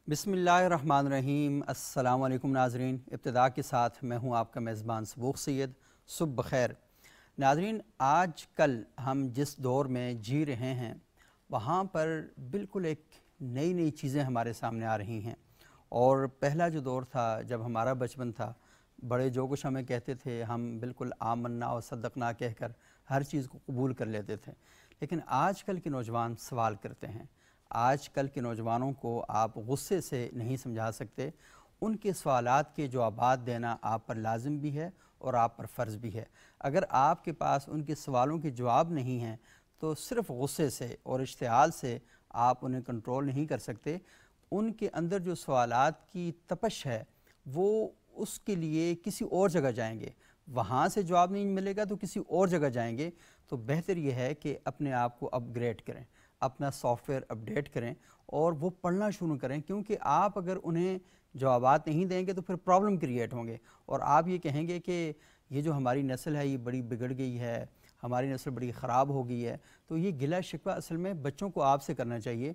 بسم اللہ الرحمن الرحیم۔ السلام علیکم ناظرین، ابتدا کے ساتھ میں ہوں آپ کا میزبان سبوق سید۔ صبح بخیر ناظرین، آج کل ہم جس دور میں جی رہے ہیں وہاں پر بالکل ایک نئی چیزیں ہمارے سامنے آ رہی ہیں، اور پہلا جو دور تھا جب ہمارا بچپن تھا، بڑے جو کچھ ہمیں کہتے تھے ہم بالکل آمنا و صدقنا کہہ کر ہر چیز کو قبول کر لیتے تھے، لیکن آج کل کے نوجوان سوال کرتے ہیں۔ آج کل کے نوجوانوں کو آپ غصے سے نہیں سمجھا سکتے، ان کے سوالات کے جوابات دینا آپ پر لازم بھی ہے اور آپ پر فرض بھی ہے۔ اگر آپ کے پاس ان کے سوالوں کے جواب نہیں ہیں تو صرف غصے سے اور اشتعال سے آپ انہیں کنٹرول نہیں کر سکتے۔ ان کے اندر جو سوالات کی تپش ہے وہ اس کے لیے کسی اور جگہ جائیں گے، وہاں سے جواب نہیں ملے گا تو کسی اور جگہ جائیں گے۔ تو بہتر یہ ہے کہ اپنے آپ کو اپ گریڈ کریں، اپنا سافٹ ویئر اپڈیٹ کریں اور وہ پڑھنا شروع کریں، کیونکہ آپ اگر انہیں جوابات نہیں دیں گے تو پھر پرابلم کریٹ ہوں گے، اور آپ یہ کہیں گے کہ یہ جو ہماری نسل ہے یہ بڑی بگڑ گئی ہے، ہماری نسل بڑی خراب ہو گئی ہے۔ تو یہ گلہ شکوہ اصل میں بچوں کو آپ سے کرنا چاہیے،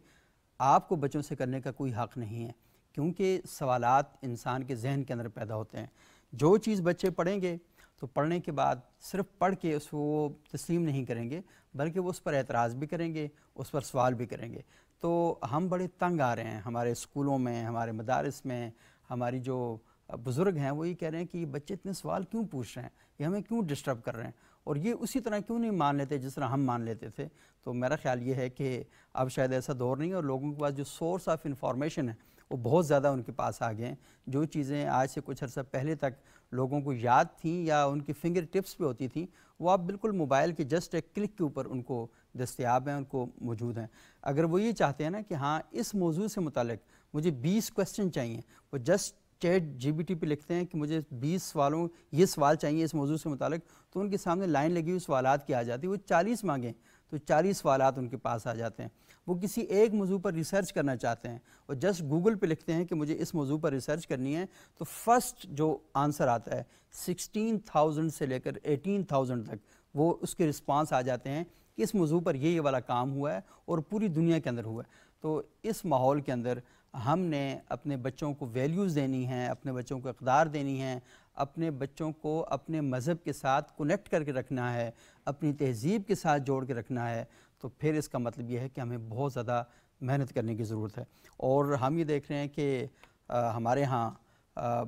آپ کو بچوں سے کرنے کا کوئی حق نہیں ہے، کیونکہ سوالات انسان کے ذہن کے اندر پیدا ہوتے ہیں۔ جو چیز بچے پڑھیں گے تو پڑھنے کے بعد صرف پڑھ کے اس کو تسلیم نہیں کریں گے، بلکہ وہ اس پر اعتراض بھی کریں گے، اس پر سوال بھی کریں گے۔ تو ہم بڑے تنگ آ رہے ہیں ہمارے اسکولوں میں، ہمارے مدارس میں، ہماری جو بزرگ ہیں وہ یہ کہہ رہے ہیں کہ یہ بچے اتنے سوال کیوں پوچھ رہے ہیں، یہ ہمیں کیوں ڈسٹرب کر رہے ہیں، اور یہ اسی طرح کیوں نہیں مان لیتے جس طرح ہم مان لیتے تھے۔ تو میرا خیال یہ ہے کہ اب شاید ایسا دور نہیں ہے، اور لوگوں کے پاس جو سورس آف انفارمیشن ہے وہ بہت زیادہ ان کے پاس آ گئے ہیں۔ جو چیزیں آج سے کچھ عرصہ پہلے تک لوگوں کو یاد تھیں یا ان کی فنگر ٹپس پہ ہوتی تھیں، وہ اب بالکل موبائل کے جسٹ ایک کلک کے اوپر ان کو دستیاب ہیں، ان کو موجود ہیں۔ اگر وہ یہ چاہتے ہیں نا کہ ہاں اس موضوع سے متعلق مجھے 20 کوسچن چاہیے، وہ just ChatGPT پہ لکھتے ہیں کہ مجھے 20 سوالوں یہ سوال چاہیے اس موضوع سے متعلق، تو ان کے سامنے لائن لگی ہوئی سوالات کی آ جاتی ہے، وہ 40 مانگیں تو 40 سوالات ان کے پاس آ جاتے ہیں۔ وہ کسی ایک موضوع پر ریسرچ کرنا چاہتے ہیں اور جسٹ گوگل پہ لکھتے ہیں کہ مجھے اس موضوع پر ریسرچ کرنی ہے، تو فرسٹ جو آنسر آتا ہے 16,000 سے لے کر 18,000 تک وہ اس کے رسپانس آ جاتے ہیں کہ اس موضوع پر یہ والا کام ہوا ہے اور پوری دنیا کے اندر ہوا ہے۔ تو اس ماحول کے اندر ہم نے اپنے بچوں کو ویلیوز دینی ہیں، اپنے بچوں کو اقدار دینی ہیں، اپنے بچوں کو اپنے مذہب کے ساتھ کنیکٹ کر کے رکھنا ہے، اپنی تہذیب کے ساتھ جوڑ کے رکھنا ہے، تو پھر اس کا مطلب یہ ہے کہ ہمیں بہت زیادہ محنت کرنے کی ضرورت ہے۔ اور ہم یہ دیکھ رہے ہیں کہ ہمارے ہاں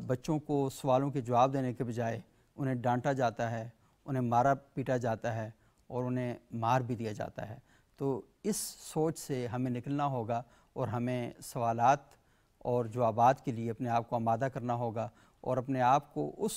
بچوں کو سوالوں کے جواب دینے کے بجائے انہیں ڈانٹا جاتا ہے، انہیں مارا پیٹا جاتا ہے اور انہیں مار بھی دیا جاتا ہے۔ تو اس سوچ سے ہمیں نکلنا ہوگا اور ہمیں سوالات اور جوابات کے لیے اپنے آپ کو آمادہ کرنا ہوگا، اور اپنے آپ کو اس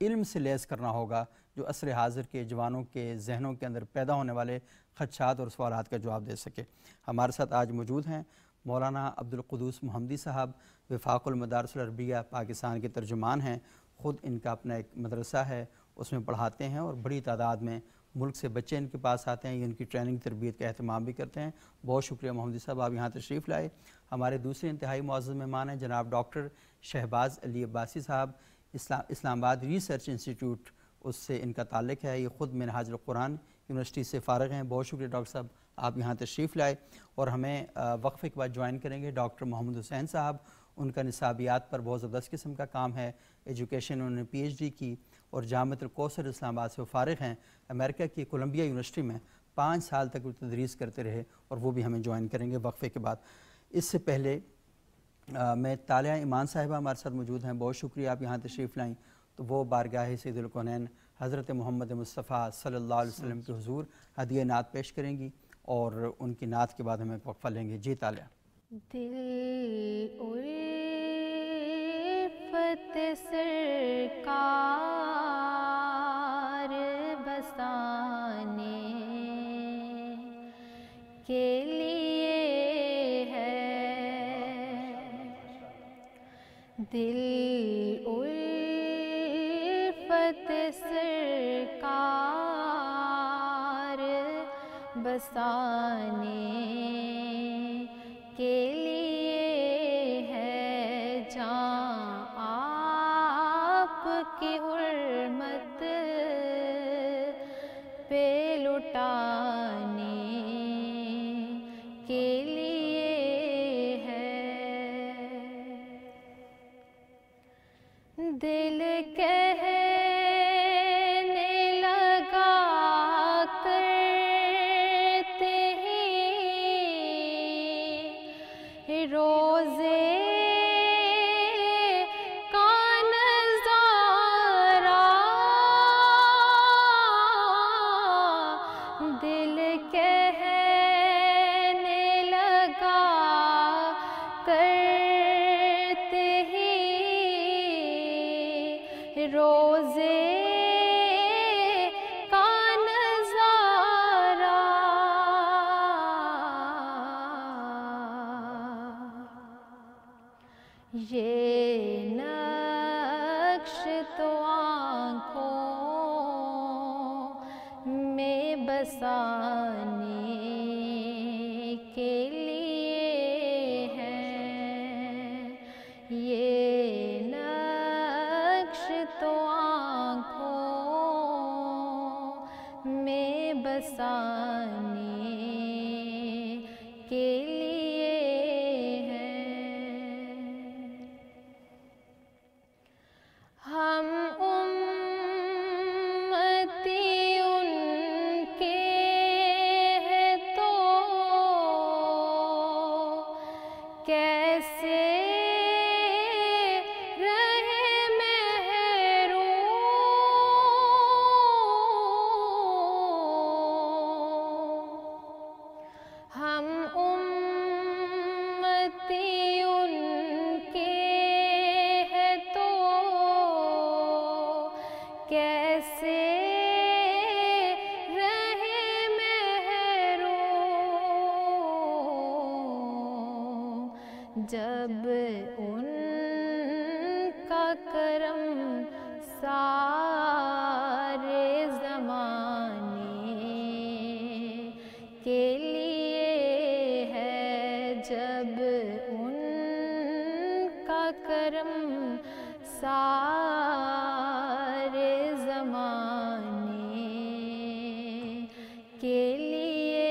علم سے لیس کرنا ہوگا جو عصر حاضر کے جوانوں کے ذہنوں کے اندر پیدا ہونے والے خدشات اور سوالات کا جواب دے سکے۔ ہمارے ساتھ آج موجود ہیں مولانا عبدالقدوس محمدی صاحب، وفاق المدارس العربیہ پاکستان کے ترجمان ہیں، خود ان کا اپنا ایک مدرسہ ہے، اس میں پڑھاتے ہیں، اور بڑی تعداد میں ملک سے بچے ان کے پاس آتے ہیں، یہ ان کی ٹریننگ تربیت کا اہتمام بھی کرتے ہیں۔ بہت شکریہ محمدی صاحب، آپ یہاں تشریف لائے۔ ہمارے دوسرے انتہائی معزز مہمان ہیں جناب ڈاکٹر شہباز علی عباسی صاحب، اسلام آباد ریسرچ انسٹیٹیوٹ اس سے ان کا تعلق ہے، یہ خود منہاج القرآن یونیورسٹی سے فارغ ہیں۔ بہت شکریہ ڈاکٹر صاحب، آپ یہاں تشریف لائے۔ اور ہمیں وقفے کے بعد جوائن کریں گے ڈاکٹر محمد حسین صاحب، ان کا نصابیات پر بہت زبردست قسم کا کام ہے، ایجوکیشن انہوں نے پی ایچ ڈی کی، اور جامعۃ الکوثر اسلام آباد سے وہ فارغ ہیں۔ امریکہ کی کولمبیا یونیورسٹی میں 5 سال تک وہ تدریس کرتے رہے، اور وہ بھی ہمیں جوائن کریں گے وقفے کے بعد۔ اس سے پہلے میں طالعہ ایمان صاحبہ ہمارے ساتھ موجود ہیں، بہت شکریہ آپ یہاں تشریف لائیں۔ تو وہ بارگاہ سید الکونین حضرت محمد مصطفیٰ صلی اللہ علیہ وسلم کے حضور ہدیہ نعت پیش کریں گی، اور ان کی نعت کے بعد ہمیں وقفہ لیں گے۔ جی طالعہ۔ دل الفت سرکار بسانے کے لیے ہے، دل الفت سرکار بسانے کے لیے ہے، جاں آپ کی حرمت پہ لٹانے کے لیے ہے۔ روزے کا نظارہ دل کہنے لگا کرتے ہی روزے کا نظارہ یہ نقش تو آنکھوں میں بسانے کے لیے ہے، یہ نقش تو آنکھوں میں بسانے کے لیے ہے۔ ہم امتی ان کے ہیں تو کیسے رہے محروم، ہم امتی ان کے ہیں تو کیسے رہے محروم، جب ان کا کرم سارے زمانے کے لیے ہے، جب ان کا کرم سارے زمانے کے لیے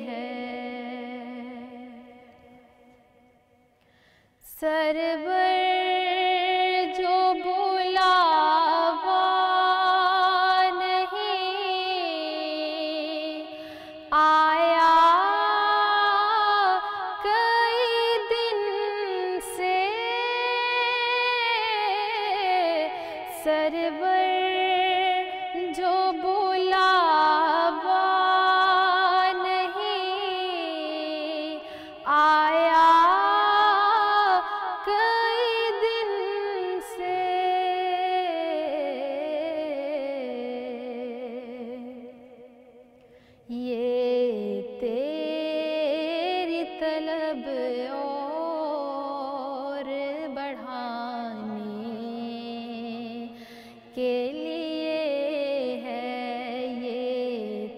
ہے۔ سرور جو بلاوا نہیں آیا کئی دن سے، سرور جو بلاوا نہیں آیا کئی دن سے، یہ تیری طلب اور بڑھانے کے لیے ہے، یہ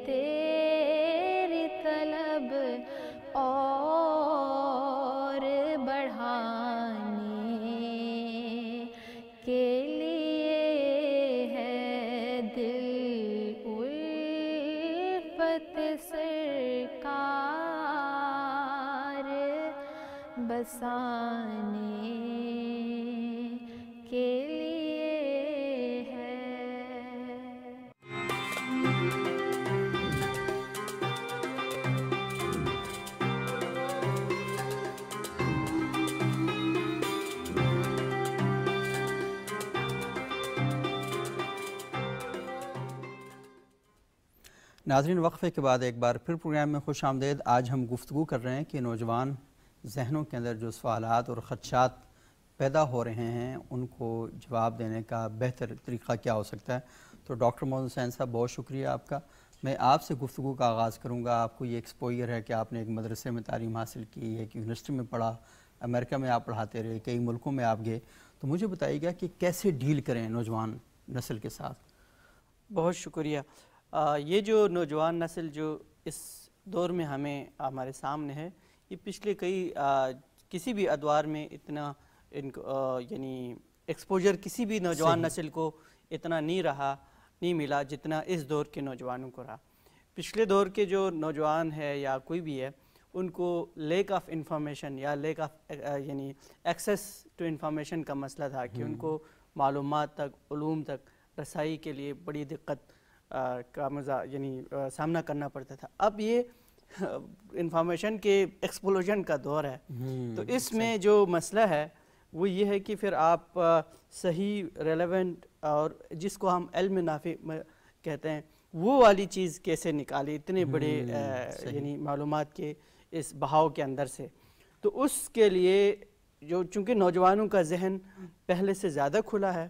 تیری طلب اور بڑھانے کے لیے ہے، دل الفت سرکار بسانے کے لیے ہے۔ ناظرین، وقفے کے بعد ایک بار پھر پروگرام میں خوش آمدید۔ آج ہم گفتگو کر رہے ہیں کہ نوجوان ذہنوں کے اندر جو سوالات اور خدشات پیدا ہو رہے ہیں ان کو جواب دینے کا بہتر طریقہ کیا ہو سکتا ہے۔ تو ڈاکٹر محمد حسین صاحب، بہت شکریہ آپ کا۔ میں آپ سے گفتگو کا آغاز کروں گا۔ آپ کو یہ ایکسپوئر ہے کہ آپ نے ایک مدرسے میں تعلیم حاصل کی، ایک یونیورسٹی میں پڑھا، امریکہ میں آپ پڑھاتے رہے، کئی ملکوں میں آپ گئے، تو مجھے بتائیے گا کہ کیسے ڈیل کریں نوجوان نسل کے ساتھ؟ بہت شکریہ۔ یہ جو نوجوان نسل جو اس دور میں ہمارے سامنے ہے، یہ پچھلے کسی بھی ادوار میں اتنا ان کو یعنی ایکسپوجر کسی بھی نوجوان نسل کو اتنا نہیں ملا جتنا اس دور کے نوجوانوں کو رہا۔ پچھلے دور کے جو نوجوان ہے یا کوئی بھی ہے، ان کو لیک آف انفارمیشن یا لیک آف یعنی ایکسیس ٹو انفارمیشن کا مسئلہ تھا کہ ان کو معلومات تک، علوم تک رسائی کے لیے بڑی دقت کا یعنی سامنا کرنا پڑتا تھا۔ اب یہ انفارمیشن کے ایکسپلوژن کا دور ہے. تو اس میں جو مسئلہ ہے وہ یہ ہے کہ پھر آپ صحیح ریلیونٹ اور جس کو ہم علم نافع کہتے ہیں وہ والی چیز کیسے نکالیں اتنے بڑے یعنی معلومات کے اس بہاؤ کے اندر سے. تو اس کے لیے جو چونکہ نوجوانوں کا ذہن پہلے سے زیادہ کھلا ہے,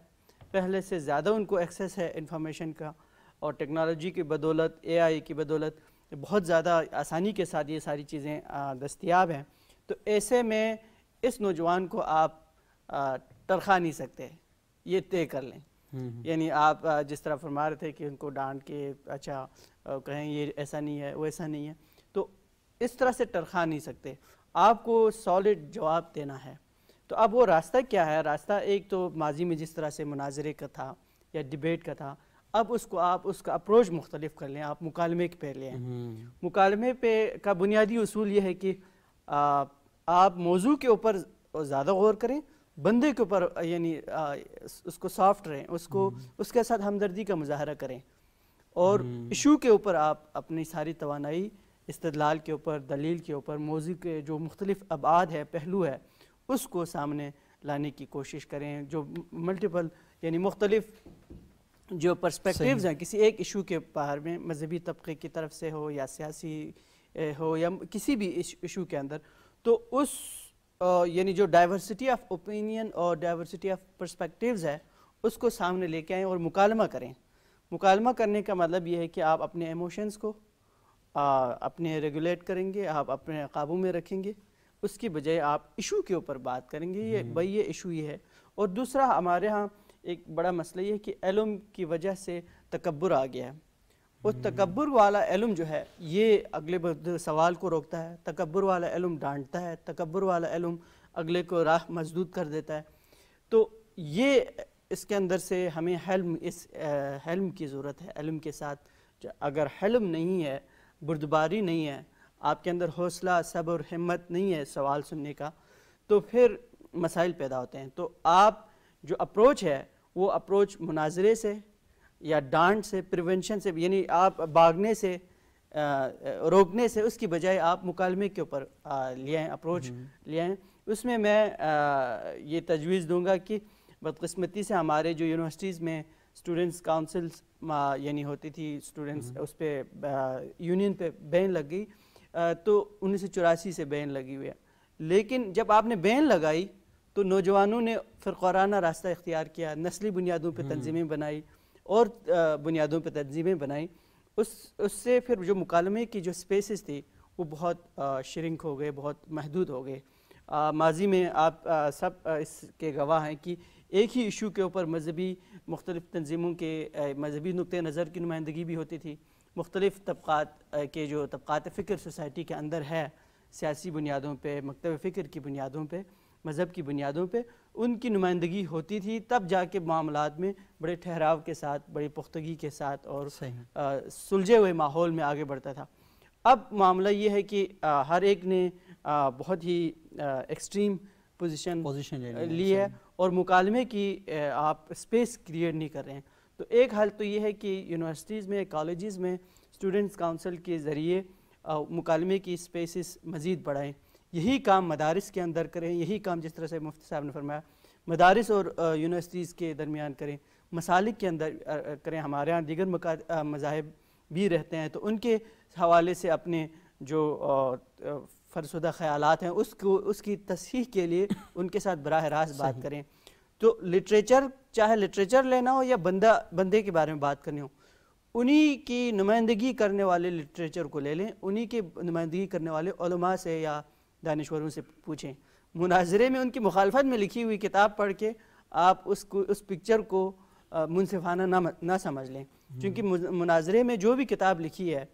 پہلے سے زیادہ ان کو ایکسیس ہے انفارمیشن کا, اور ٹیکنالوجی کی بدولت, اے آئی کی بدولت بہت زیادہ آسانی کے ساتھ یہ ساری چیزیں دستیاب ہیں. تو ایسے میں اس نوجوان کو آپ ٹرخا نہیں سکتے, یہ طے کر لیں. یعنی آپ جس طرح فرما رہے تھے کہ ان کو ڈانٹ کے اچھا کہیں یہ ایسا نہیں ہے وہ ایسا نہیں ہے, تو اس طرح سے ٹرخا نہیں سکتے, آپ کو سالڈ جواب دینا ہے. تو اب وہ راستہ کیا ہے؟ راستہ ایک تو ماضی میں جس طرح سے مناظرے کا تھا یا ڈیبیٹ کا تھا, اب اس کو آپ اس کا اپروچ مختلف کر لیں, آپ مکالمے پہ لیں. مکالمے پہ کا بنیادی اصول یہ ہے کہ آپ موضوع کے اوپر زیادہ غور کریں, بندے کے اوپر یعنی اس کو سافٹ رہیں, اس کے ساتھ ہمدردی کا مظاہرہ کریں, اور ایشو کے اوپر آپ اپنی ساری توانائی استدلال کے اوپر, دلیل کے اوپر, موضوع کے جو مختلف ابعاد ہے, پہلو ہے, اس کو سامنے لانے کی کوشش کریں. جو ملٹیپل یعنی مختلف جو پرسپیکٹیوز ہیں کسی ایک ایشو کے بارے میں, مذہبی طبقے کی طرف سے ہو یا سیاسی ہو یا کسی بھی ایشو کے اندر, تو اس یعنی جو ڈائیورسٹی آف اوپینین اور ڈائیورسٹی آف پرسپیکٹیوز ہے اس کو سامنے لے کے آئیں اور مکالمہ کریں. مکالمہ کرنے کا مطلب یہ ہے کہ آپ اپنے ایموشنز کو اپنے ریگولیٹ کریں گے, آپ اپنے قابو میں رکھیں گے, اس کی بجائے آپ ایشو کے اوپر بات کریں گے, یہ بھائی یہ ایشو یہ ہے. اور دوسرا ہمارے ہاں ایک بڑا مسئلہ یہ ہے کہ علم کی وجہ سے تکبر آ گیا ہے. اور تکبر والا علم جو ہے یہ اگلے سوال کو روکتا ہے, تکبر والا علم ڈانٹتا ہے, تکبر والا علم اگلے کو راہ مسدود کر دیتا ہے. تو یہ اس کے اندر سے ہمیں حلم کی ضرورت ہے. علم کے ساتھ اگر حلم نہیں ہے, بردباری نہیں ہے, آپ کے اندر حوصلہ, صبر, ہمت نہیں ہے سوال سننے کا, تو پھر مسائل پیدا ہوتے ہیں. تو آپ جو اپروچ ہے وہ اپروچ مناظرے سے یا ڈانٹ سے, پریونشن سے, یعنی آپ بھاگنے سے, روکنے سے, اس کی بجائے آپ مکالمے کے اوپر لے آئیں, اپروچ لے آئیں. اس میں یہ تجویز دوں گا کہ بدقسمتی سے ہمارے جو یونیورسٹیز میں اسٹوڈنٹس کاؤنسلس یعنی ہوتی تھی, اسٹوڈنٹس اس پہ یونین پہ بین لگ گئی, تو 1984 سے بین لگی ہوئی ہے. لیکن جب آپ نے بین لگائی تو نوجوانوں نے فرقوارانہ راستہ اختیار کیا, نسلی بنیادوں پہ تنظیمیں بنائی اور بنیادوں پہ تنظیمیں بنائی. اس سے پھر جو مکالمے کی جو سپیسز تھی وہ بہت شرنک ہو گئے, بہت محدود ہو گئے. ماضی میں آپ سب اس کے گواہ ہیں کہ ایک ہی ایشو کے اوپر مذہبی مختلف تنظیموں کے مذہبی نقطۂ نظر کی نمائندگی بھی ہوتی تھی, مختلف طبقات کے جو طبقات فکر سوسائٹی کے اندر ہے, سیاسی بنیادوں پہ, مکتب فکر کی بنیادوں پہ, مذہب کی بنیادوں پہ ان کی نمائندگی ہوتی تھی. تب جا کے معاملات میں بڑے ٹھہراؤ کے ساتھ, بڑی پختگی کے ساتھ اور سلجھے ہوئے ماحول میں آگے بڑھتا تھا. اب معاملہ یہ ہے کہ ہر ایک نے بہت ہی ایکسٹریم پوزیشن لی ہے اور مکالمے کی آپ اسپیس کریٹ نہیں کر رہے ہیں. تو ایک حل تو یہ ہے کہ یونیورسٹیز میں, کالجز میں اسٹوڈنٹس کاؤنسل کے ذریعے مکالمے کی اسپیسز مزید بڑھائیں. یہی کام مدارس کے اندر کریں, یہی کام جس طرح سے مفتی صاحب نے فرمایا مدارس اور یونیورسٹیز کے درمیان کریں, مسالک کے اندر کریں. ہمارے ہاں دیگر مذاہب بھی رہتے ہیں, تو ان کے حوالے سے اپنے جو فرسودہ خیالات ہیں اس کی تصحیح کے لیے ان کے ساتھ براہ راست بات کریں. تو لٹریچر, چاہے لٹریچر لینا ہو یا بندے کے بارے میں بات کرنی ہو, انہی کی نمائندگی کرنے والے لٹریچر کو لے لیں, انہی کی نمائندگی کرنے والے علماء سے یا دانشوروں سے پوچھیں. مناظرے میں ان کی مخالفت میں لکھی ہوئی کتاب پڑھ کے آپ اس پکچر کو منصفانہ نہ سمجھ لیں, کیونکہ مناظرے میں جو بھی کتاب لکھی ہے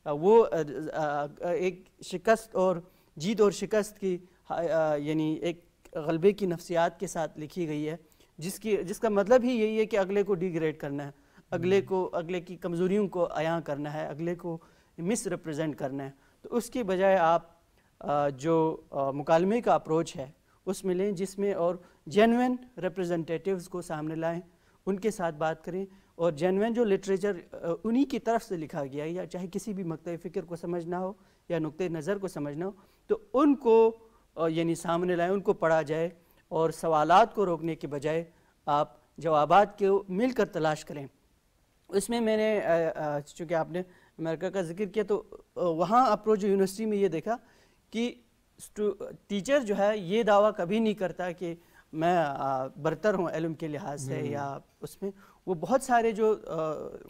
وہ ایک شکست اور جیت اور شکست کی یعنی ایک غلبے کی نفسیات کے ساتھ لکھی گئی ہے, جس کا مطلب ہی یہی ہے کہ اگلے کو ڈی گریڈ کرنا ہے, اگلے کی کمزوریوں کو عیاں کرنا ہے, اگلے کو مس ریپرزینٹ کرنا ہے. تو اس کی بجائے آپ جو مکالمے کا اپروچ ہے اس میں لیں, جس میں اور جینوین ریپرزنٹیٹیوز کو سامنے لائیں, ان کے ساتھ بات کریں, اور جینوین جو لٹریچر انہی کی طرف سے لکھا گیا ہے, یا چاہے کسی بھی مکتب فکر کو سمجھنا ہو یا نقطۂ نظر کو سمجھنا ہو تو ان کو یعنی سامنے لائیں، ان کو پڑھا جائے اور سوالات کو روکنے کے بجائے آپ جوابات کو مل کر تلاش کریں۔ اس میں میں نے چونکہ آپ نے امریکہ کا ذکر کیا تو وہاں اپروچ یونیورسٹی میں یہ دیکھا کہ ٹیچر جو ہے یہ دعویٰ کبھی نہیں کرتا کہ میں برتر ہوں علم کے لحاظ سے یا اس میں وہ بہت سارے جو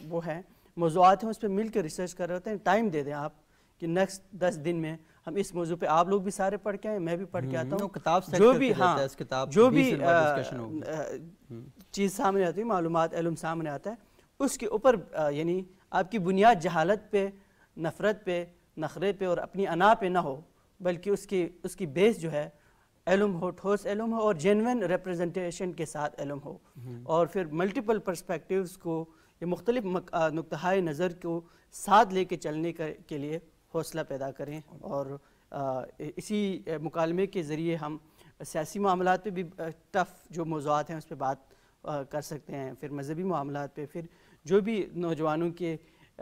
وہ ہیں موضوعات ہیں اس پہ مل کے ریسرچ کر رہے ہوتے ہیں۔ ٹائم دے دیں آپ کہ نیکسٹ 10 دن میں ہم اس موضوع پہ آپ لوگ بھی سارے پڑھ کے آئیں، میں بھی پڑھ کے آتا ہوں، جو بھی جو بھی چیز سامنے آتی ہے، معلومات علم سامنے آتا ہے اس کے اوپر یعنی آپ کی بنیاد جہالت پہ، نفرت پہ، نخرے پہ اور اپنی انا پہ نہ ہو، بلکہ اس کی بیس جو ہے علم ہو، ٹھوس علم ہو اور جینوین ریپرزنٹیشن کے ساتھ علم ہو، اور پھر ملٹیپل پرسپیکٹیوز کو یا مختلف نقطۂ نظر کو ساتھ لے کے چلنے کے لیے حوصلہ پیدا کریں۔ اور اسی مکالمے کے ذریعے ہم سیاسی معاملات پہ بھی ٹف جو موضوعات ہیں اس پہ بات کر سکتے ہیں، پھر مذہبی معاملات پہ، پھر جو بھی نوجوانوں کے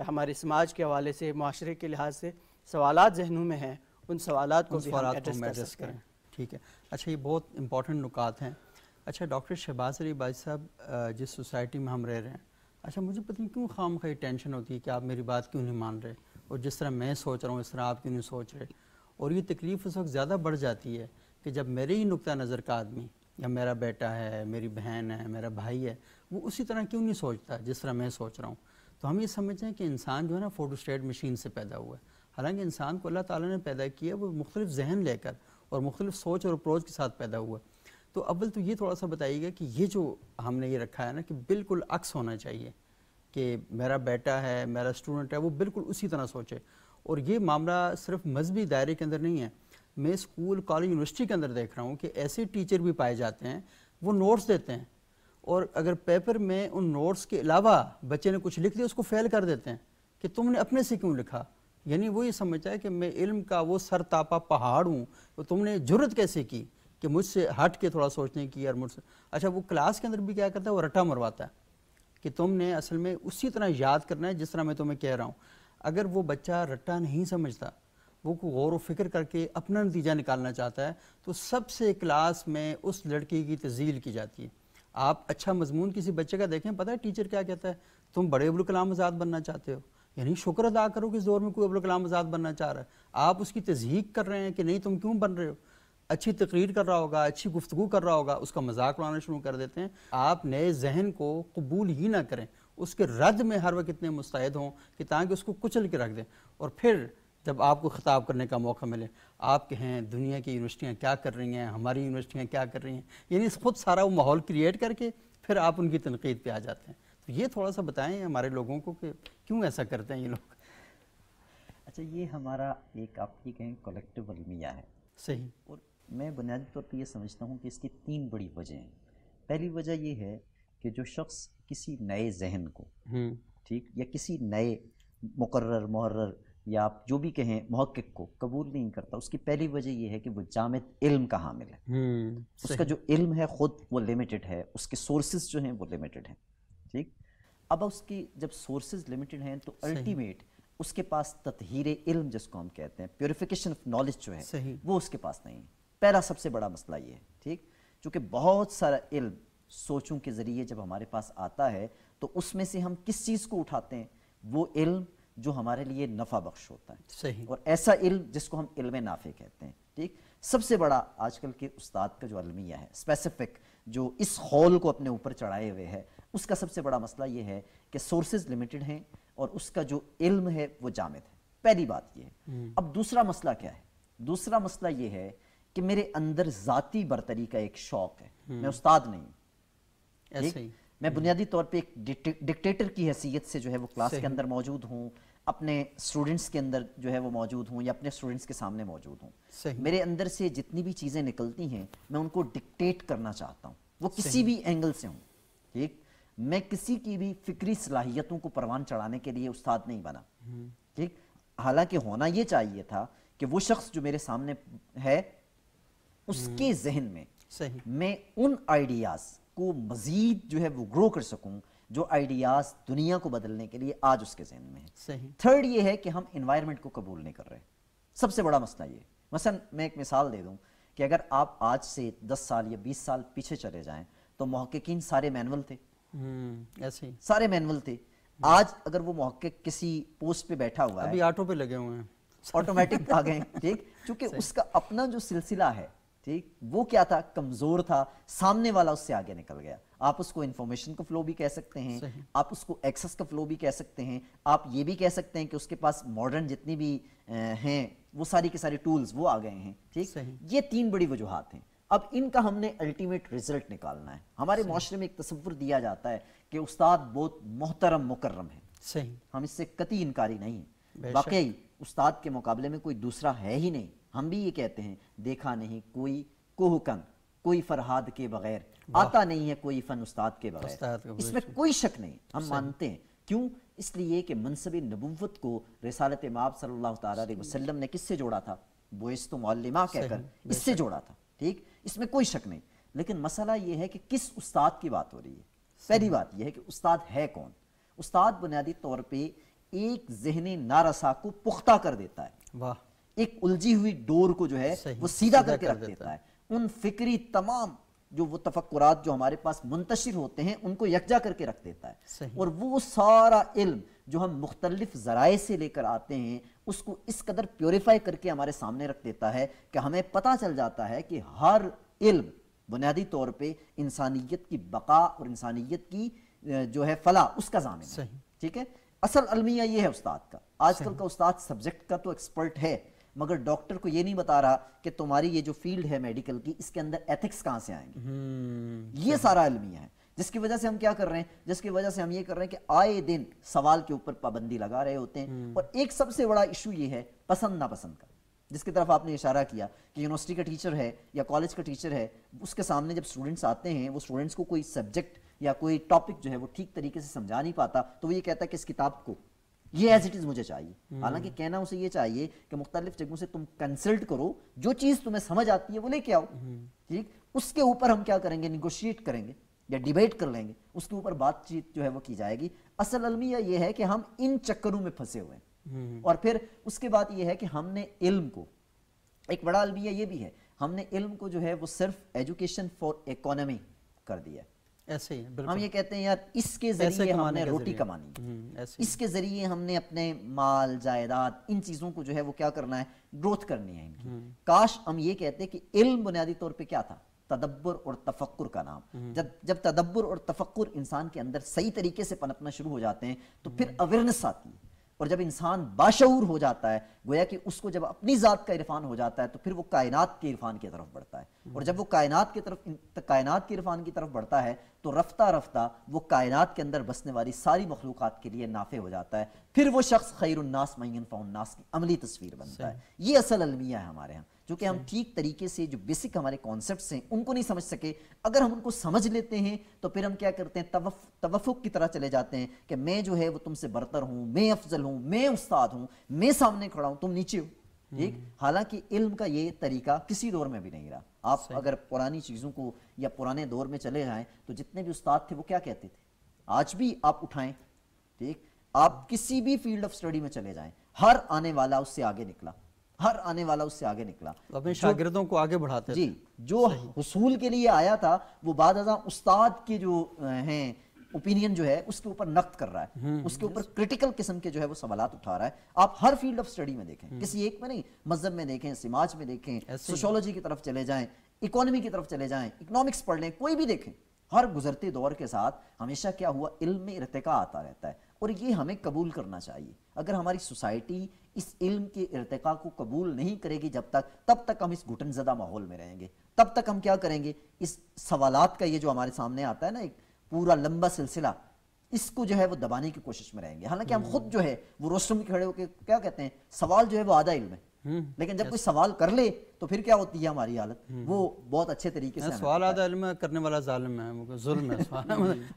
ہمارے سماج کے حوالے سے، معاشرے کے لحاظ سے سوالات ذہنوں میں ہیں ان سوالات کو بھی ہم ایڈریس کر سکتے ہیں۔ ٹھیک ہے، اچھا یہ بہت امپورٹنٹ نکات ہیں۔ اچھا ڈاکٹر شہباز علی بھائی صاحب، جس سوسائٹی میں ہم رہ رہے ہیں، اچھا مجھے پتہ نہیں کیوں خواہ ٹینشن ہوتی ہے کہ آپ میری بات کیوں نہیں مان رہے، اور جس طرح میں سوچ رہا ہوں اس طرح آپ کیوں نہیں سوچ رہے، اور یہ تکلیف اس وقت زیادہ بڑھ جاتی ہے کہ جب میرے ہی نقطہ نظر کا آدمی یا میرا بیٹا ہے، میری بہن ہے، میرا بھائی ہے، وہ اسی طرح کیوں نہیں سوچتا جس طرح میں سوچ رہا ہوں۔ تو ہم یہ سمجھتے ہیں کہ انسان جو ہے نا فوٹوسٹیٹ مشین سے پیدا ہوا ہے، حالانکہ انسان کو اللہ تعالیٰ نے پیدا کیا وہ مختلف ذہن لے کر اور مختلف سوچ اور اپروچ کے ساتھ پیدا ہوا ہے۔ تو اول تو یہ تھوڑا سا بتائیے گا کہ یہ جو ہم نے یہ رکھا ہے نا کہ بالکل عکس ہونا چاہیے کہ میرا بیٹا ہے، میرا اسٹوڈنٹ ہے، وہ بالکل اسی طرح سوچے، اور یہ معاملہ صرف مذہبی دائرے کے اندر نہیں ہے، میں اسکول کالج یونیورسٹی کے اندر دیکھ رہا ہوں کہ ایسے ٹیچر بھی پائے جاتے ہیں وہ نوٹس دیتے ہیں، اور اگر پیپر میں ان نوٹس کے علاوہ بچے نے کچھ لکھ دیا اس کو فیل کر دیتے ہیں کہ تم نے اپنے سے کیوں لکھا، یعنی وہ یہ سمجھتا ہے کہ میں علم کا وہ سر تاپا پہاڑ ہوں، تو تم نے جرت کیسے کی کہ مجھ سے ہٹ کے تھوڑا سوچنے کی، اور مجھ سے اچھا وہ کلاس کے اندر بھی کیا کرتا ہے، وہ رٹا مرواتا ہے کہ تم نے اصل میں اسی طرح یاد کرنا ہے جس طرح میں تمہیں کہہ رہا ہوں۔ اگر وہ بچہ رٹا نہیں سمجھتا، وہ کو غور و فکر کر کے اپنا نتیجہ نکالنا چاہتا ہے، تو سب سے کلاس میں اس لڑکی کی تذلیل کی جاتی ہے۔ آپ اچھا مضمون کسی بچے کا دیکھیں، پتہ ہے ٹیچر کیا کہتا ہے، تم بڑے ابوالکلام آزاد بننا چاہتے ہو، یعنی شکر ادا کرو کہ اس دور میں کوئی ابوالکلام آزاد بننا چاہ رہا ہے، آپ اس کی تضحیق کر رہے ہیں کہ نہیں تم کیوں بن رہے ہو، اچھی تقریر کر رہا ہوگا، اچھی گفتگو کر رہا ہوگا، اس کا مذاق اڑانا شروع کر دیتے ہیں۔ آپ نئے ذہن کو قبول ہی نہ کریں، اس کے رد میں ہر وقت اتنے مستعد ہوں کہ تاکہ اس کو کچل کے رکھ دیں، اور پھر جب آپ کو خطاب کرنے کا موقع ملے آپ کہیں دنیا کی یونیورسٹیاں کیا کر رہی ہیں، ہماری یونیورسٹیاں کیا کر رہی ہیں، یعنی خود سارا وہ ماحول کریٹ کر کے پھر آپ ان کی تنقید پہ آ جاتے ہیں۔ تو یہ تھوڑا سا بتائیں ہمارے لوگوں کو کہ کیوں ایسا کرتے ہیں یہ لوگ۔ اچھا یہ ہمارا ایک آپ کی کہیں کلیکٹیو المیہ ہے، صحیح، اور میں بنیادی طور پہ یہ سمجھتا ہوں کہ اس کی 3 بڑی وجہ ہیں۔ پہلی وجہ یہ ہے کہ جو شخص کسی نئے ذہن کو ٹھیک یا کسی نئے مقرر محرر یا آپ جو بھی کہیں محقق کو قبول نہیں کرتا، اس کی پہلی وجہ یہ ہے کہ وہ جامد علم کا حامل ہے، اس کا جو علم ہے خود وہ لمیٹڈ ہے، اس کے سورسز جو ہیں وہ لمیٹڈ ہیں، ٹھیک۔ اب اس کی جب سورسز لمیٹڈ ہیں تو الٹیمیٹ اس کے پاس تطہیر علم جس کو ہم کہتے ہیں، پیوریفیکیشن آف نالج جو ہے وہ اس کے پاس نہیں ہے۔ پہلا سب سے بڑا مسئلہ یہ ہے، ٹھیک، چونکہ بہت سارا علم سوچوں کے ذریعے جب ہمارے پاس آتا ہے تو اس میں سے ہم کس چیز کو اٹھاتے ہیں، وہ علم جو ہمارے لیے نفع بخش ہوتا ہے، صحیح، اور ایسا علم جس کو ہم علم نافع کہتے ہیں، ٹھیک۔ سب سے بڑا آج کل کے استاد کا جو المیہ ہے اسپیسیفک، جو اس خول کو اپنے اوپر چڑھائے ہوئے ہے، اس کا سب سے بڑا مسئلہ یہ ہے کہ سورسز لمیٹڈ ہیں اور اس کا جو علم ہے وہ جامد ہے۔ پہلی بات یہ ہے۔ اب دوسرا مسئلہ کیا ہے؟ دوسرا مسئلہ یہ ہے کہ میرے اندر ذاتی برتری کا ایک شوق ہے، میں استاد نہیں ہوں، میں بنیادی طور پہ ایک ڈکٹیٹر کی حیثیت سے جو ہے وہ کلاس کے اندر موجود ہوں، اپنے اسٹوڈنٹس کے اندر جو ہے وہ موجود ہوں یا اپنے اسٹوڈنٹس کے سامنے موجود ہوں، میرے اندر سے جتنی بھی چیزیں نکلتی ہیں میں ان کو ڈکٹیٹ کرنا چاہتا ہوں، وہ کسی بھی اینگل سے ہوں، ٹھیک۔ میں کسی کی بھی فکری صلاحیتوں کو پروان چڑھانے کے لیے استاد نہیں بنا، ٹھیک۔ حالانکہ ہونا یہ چاہیے تھا کہ وہ شخص جو میرے سامنے ہے اس کے ذہن میں میں ان آئیڈیاز کو مزید جو ہے وہ گرو کر سکوں جو آئیڈیاز دنیا کو بدلنے کے لیے آج اس کے ذہن میں ہے۔ تھرڈ یہ ہے کہ ہم انوائرمنٹ کو قبول نہیں کر رہے، سب سے بڑا مسئلہ یہ. مثلا میں ایک مثال دے دوں کہ اگر آپ آج سے 10 سال یا 20 سال پیچھے چلے جائیں تو محققین سارے مینول تھے, ایسے ہی سارے مینول تھے. آج اگر وہ محقق کسی پوسٹ پہ بیٹھا ہوا ہے, ابھی آٹو پہ لگے ہوئے ہیں, آٹومیٹک آ گئے, ٹھیک, چونکہ اس کا اپنا جو سلسلہ ہے, ٹھیک, وہ کیا تھا, کمزور تھا, سامنے والا اس سے آگے نکل گیا. آپ اس کو انفارمیشن کا فلو بھی کہہ سکتے ہیں, آپ اس کو ایکسس کا فلو بھی کہہ سکتے ہیں, آپ یہ بھی کہہ سکتے ہیں کہ اس کے پاس ماڈرن جتنی بھی ہیں وہ ساری کے سارے ٹولز وہ آ گئے ہیں, ٹھیک. یہ 3 بڑی وجوہات ہیں. اب ان کا ہم نے الٹیمیٹ رزلٹ نکالنا ہے. ہمارے معاشرے میں ایک تصور دیا جاتا ہے کہ استاد بہت محترم مکرم ہے, صحیح, ہم اس سے قطعی انکاری نہیں ہیں. واقعی استاد کے مقابلے میں کوئی دوسرا ہے ہی نہیں. ہم بھی یہ کہتے ہیں, دیکھا نہیں کوئی کوہ کن کوئی فرہاد کے بغیر, آتا نہیں ہے کوئی فن استاد کے بغیر. اس میں کوئی شک نہیں, ہم مانتے ہیں. کیوں؟ اس لیے کہ منصب نبوت کو رسالت مآب صلی اللہ تعالیٰ علیہ وسلم نے کس سے جوڑا تھا؟ بعثت معلمہ کہہ کر اس سے جوڑا تھا, ٹھیک, اس میں کوئی شک نہیں. لیکن مسئلہ یہ ہے کہ کس استاد کی بات ہو رہی ہے. پہلی بات یہ ہے کہ استاد ہے کون. استاد بنیادی طور پہ ایک ذہنی نارسا کو پختہ کر دیتا ہے, واہ, ایک الجھی ہوئی ڈور کو جو ہے وہ سیدھا کر کے رکھ دیتا ہے. ان فکری تمام جو وہ تفکرات جو ہمارے پاس منتشر ہوتے ہیں ان کو یکجا کر کے رکھ دیتا ہے. اور وہ سارا علم جو ہم مختلف ذرائع سے لے کر آتے ہیں اس کو اس قدر پیوریفائی کر کے ہمارے سامنے رکھ دیتا ہے کہ ہمیں پتہ چل جاتا ہے کہ ہر علم بنیادی طور پہ انسانیت کی بقا اور انسانیت کی جو ہے فلاح اس کا ضامن ہے, ٹھیک ہے. اصل المیہ یہ ہے استاد کا. آج کل کا استاد سبجیکٹ کا تو ایکسپرٹ ہے, مگر ڈاکٹر کو یہ نہیں بتا رہا کہ تمہاری یہ جو فیلڈ ہے میڈیکل کی, اس کے اندر ایتھکس کہاں سے آئیں گے. یہ سارا المیہ ہے, جس کی وجہ سے ہم کیا کر رہے ہیں, جس کی وجہ سے ہم یہ کر رہے ہیں کہ آئے دن سوال کے اوپر پابندی لگا رہے ہوتے ہیں. اور ایک سب سے بڑا ایشو یہ ہے پسند ناپسند کا, جس کی طرف آپ نے اشارہ کیا کہ یونیورسٹی کا ٹیچر ہے یا کالج کا ٹیچر ہے, اس کے سامنے جب اسٹوڈنٹس آتے ہیں, وہ اسٹوڈنٹس کو کوئی سبجیکٹ یا کوئی ٹاپک جو ہے وہ ٹھیک طریقے سے سمجھا نہیں پاتا, تو وہ یہ کہتا ہے کہ اس کتاب کو یہ ایز اٹ از مجھے چاہیے. حالانکہ کہنا اسے یہ چاہیے کہ مختلف جگہوں سے تم کنسلٹ کرو, جو چیز تمہیں سمجھ آتی ہے وہ لے کے آؤ, ٹھیک. اس کے اوپر ہم کیا کریں گے, نیگوشیٹ کریں گے یا ڈیبیٹ کر لیں گے, اس کے اوپر بات چیت جو ہے وہ کی جائے گی. اصل المیہ یہ ہے کہ ہم ان چکروں میں پھنسے ہوئے ہیں. اور پھر اس کے بعد یہ ہے کہ ہم نے علم کو, ایک بڑا المیہ یہ بھی ہے, ہم نے علم کو جو ہے وہ صرف ایجوکیشن فار اکانومی کر دیا ہے. ایسے ہی ہم یہ کہتے ہیں یار اس کے ذریعے ہم نے روٹی کمانی ہے, اس کے ذریعے ہم نے اپنے مال جائیداد ان چیزوں کو جو ہے وہ کیا کرنا ہے, گروتھ کرنی ہے ان کی. کاش ہم یہ کہتے کہ علم بنیادی طور پہ کیا تھا, تدبر اور تفکر کا نام. جب تدبر اور تفکر انسان کے اندر صحیح طریقے سے پنپنا شروع ہو جاتے ہیں تو پھر اویئرنس آتی ہے. اور جب انسان باشعور ہو جاتا ہے, گویا کہ اس کو جب اپنی ذات کا عرفان ہو جاتا ہے, تو پھر وہ کائنات کے عرفان کی طرف بڑھتا ہے. اور جب وہ کائنات کے عرفان کی طرف بڑھتا ہے تو رفتہ رفتہ وہ کائنات کے اندر بسنے والی ساری مخلوقات کے لیے نافع ہو جاتا ہے. پھر وہ شخص خیر الناس من ينفع الناس کی عملی تصویر بنتا ہے. یہ اصل المیہ ہے ہمارے ہاں, جو کہ ہم ٹھیک طریقے سے جو بیسک ہمارے کانسیپٹس ہیں ان کو نہیں سمجھ سکے. اگر ہم ان کو سمجھ لیتے ہیں تو پھر ہم کیا کرتے ہیں, توفق کی طرح چلے جاتے ہیں کہ میں جو ہے وہ تم سے برتر ہوں, میں افضل ہوں, میں استاد ہوں, میں سامنے کھڑا ہوں, تم نیچے ہو, ٹھیک. حالانکہ علم کا یہ طریقہ کسی دور میں بھی نہیں رہا. آپ اگر پرانی چیزوں کو یا پرانے دور میں چلے جائیں تو جتنے بھی استاد تھے وہ کیا کہتے تھے, آج بھی آپ اٹھائیں, ٹھیک, آپ کسی بھی فیلڈ آف اسٹڈی میں چلے جائیں, ہر آنے والا اس سے آگے نکلا, ہر آنے والا اس سے آگے نکلا, اپنے شاگردوں کو آگے بڑھاتے جی. جو حصول کے لیے آیا تھا وہ بعد ازاں استاد کے جو ہیں اوپینین جو ہے اس کے اوپر نقد کر رہا ہے, اس کے اوپر کرٹیکل قسم کے جو ہے وہ سوالات اٹھا رہا ہے. آپ ہر فیلڈ آف اسٹڈی میں دیکھیں, کسی ایک میں نہیں, مذہب میں دیکھیں, سماج میں دیکھیں, سوشولوجی کی طرف چلے جائیں, اکانومی کی طرف چلے جائیں, اکنامکس پڑھ لیں, کوئی بھی دیکھیں, ہر گزرتے دور کے ساتھ ہمیشہ کیا ہوا, علم میں ارتقاء آتا رہتا ہے. اور یہ ہمیں قبول کرنا چاہیے. اگر ہماری سوسائٹی اس علم کے ارتقاء کو قبول نہیں کرے گی تب تک ہم اس گھٹن زدہ ماحول میں رہیں گے. تب تک ہم کیا کریں گے, اس سوالات کا یہ جو ہمارے سامنے آتا ہے نا ایک پورا لمبا سلسلہ, اس کو جو ہے وہ دبانے کی کوشش میں رہیں گے. حالانکہ ہم خود جو ہے وہ روشن میں کھڑے ہو کے کیا کہتے ہیں, سوال جو ہے وہ آدھا علم ہے, لیکن جب کوئی سوال کر لے تو پھر کیا ہوتی ہے ہماری حالت, وہ بہت اچھے طریقے سے سوال آدھا علم کرنے والا ظالم ہے, ظلم ہے.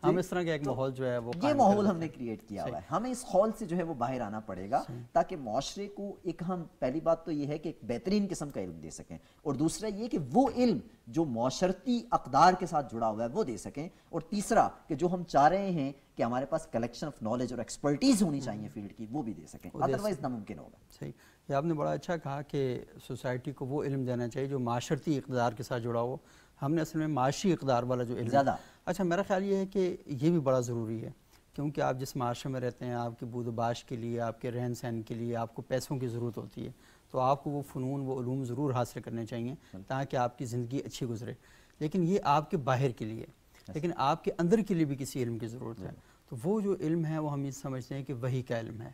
ہم اس طرح کا ایک ماحول جو ہے وہ یہ ماحول ہم نے کریٹ کیا ہوا ہے. ہمیں اس خول سے جو ہے وہ باہر آنا پڑے گا تاکہ معاشرے کو ایک, ہم پہلی بات تو یہ ہے کہ ایک بہترین قسم کا علم دے سکیں, اور دوسرا یہ کہ وہ علم جو معاشرتی اقدار کے ساتھ جڑا ہوا ہے وہ دے سکیں, اور تیسرا کہ جو ہم چاہ رہے ہیں کہ ہمارے پاس کلیکشن آف نالج اور ایکسپرٹیز ہونی چاہیے فیلڈ کی, وہ بھی دے سکیں. ادروائز ناممکن ہوگا. صحیح. یہ آپ نے بڑا اچھا کہا کہ سوسائٹی کو وہ علم دینا چاہیے جو معاشرتی اقدار کے ساتھ جڑا ہو. ہم نے اصل میں معاشی اقدار والا جو علم زیادہ. اچھا میرا خیال یہ ہے کہ یہ بھی بڑا ضروری ہے کیونکہ آپ جس معاشرے میں رہتے ہیں آپ کے بود و باش کے لیے, آپ کے رہن سہن کے لیے آپ کو پیسوں کی ضرورت ہوتی ہے, تو آپ کو وہ فنون وہ علوم ضرور حاصل کرنے چاہیے تاکہ آپ کی زندگی اچھی گزرے. لیکن یہ آپ کے باہر کے لیے, لیکن آپ کے اندر کے لیے بھی کسی علم کی ضرورت ہے. تو وہ جو علم ہے وہ ہم یہ سمجھتے ہیں کہ وحی کا علم ہے.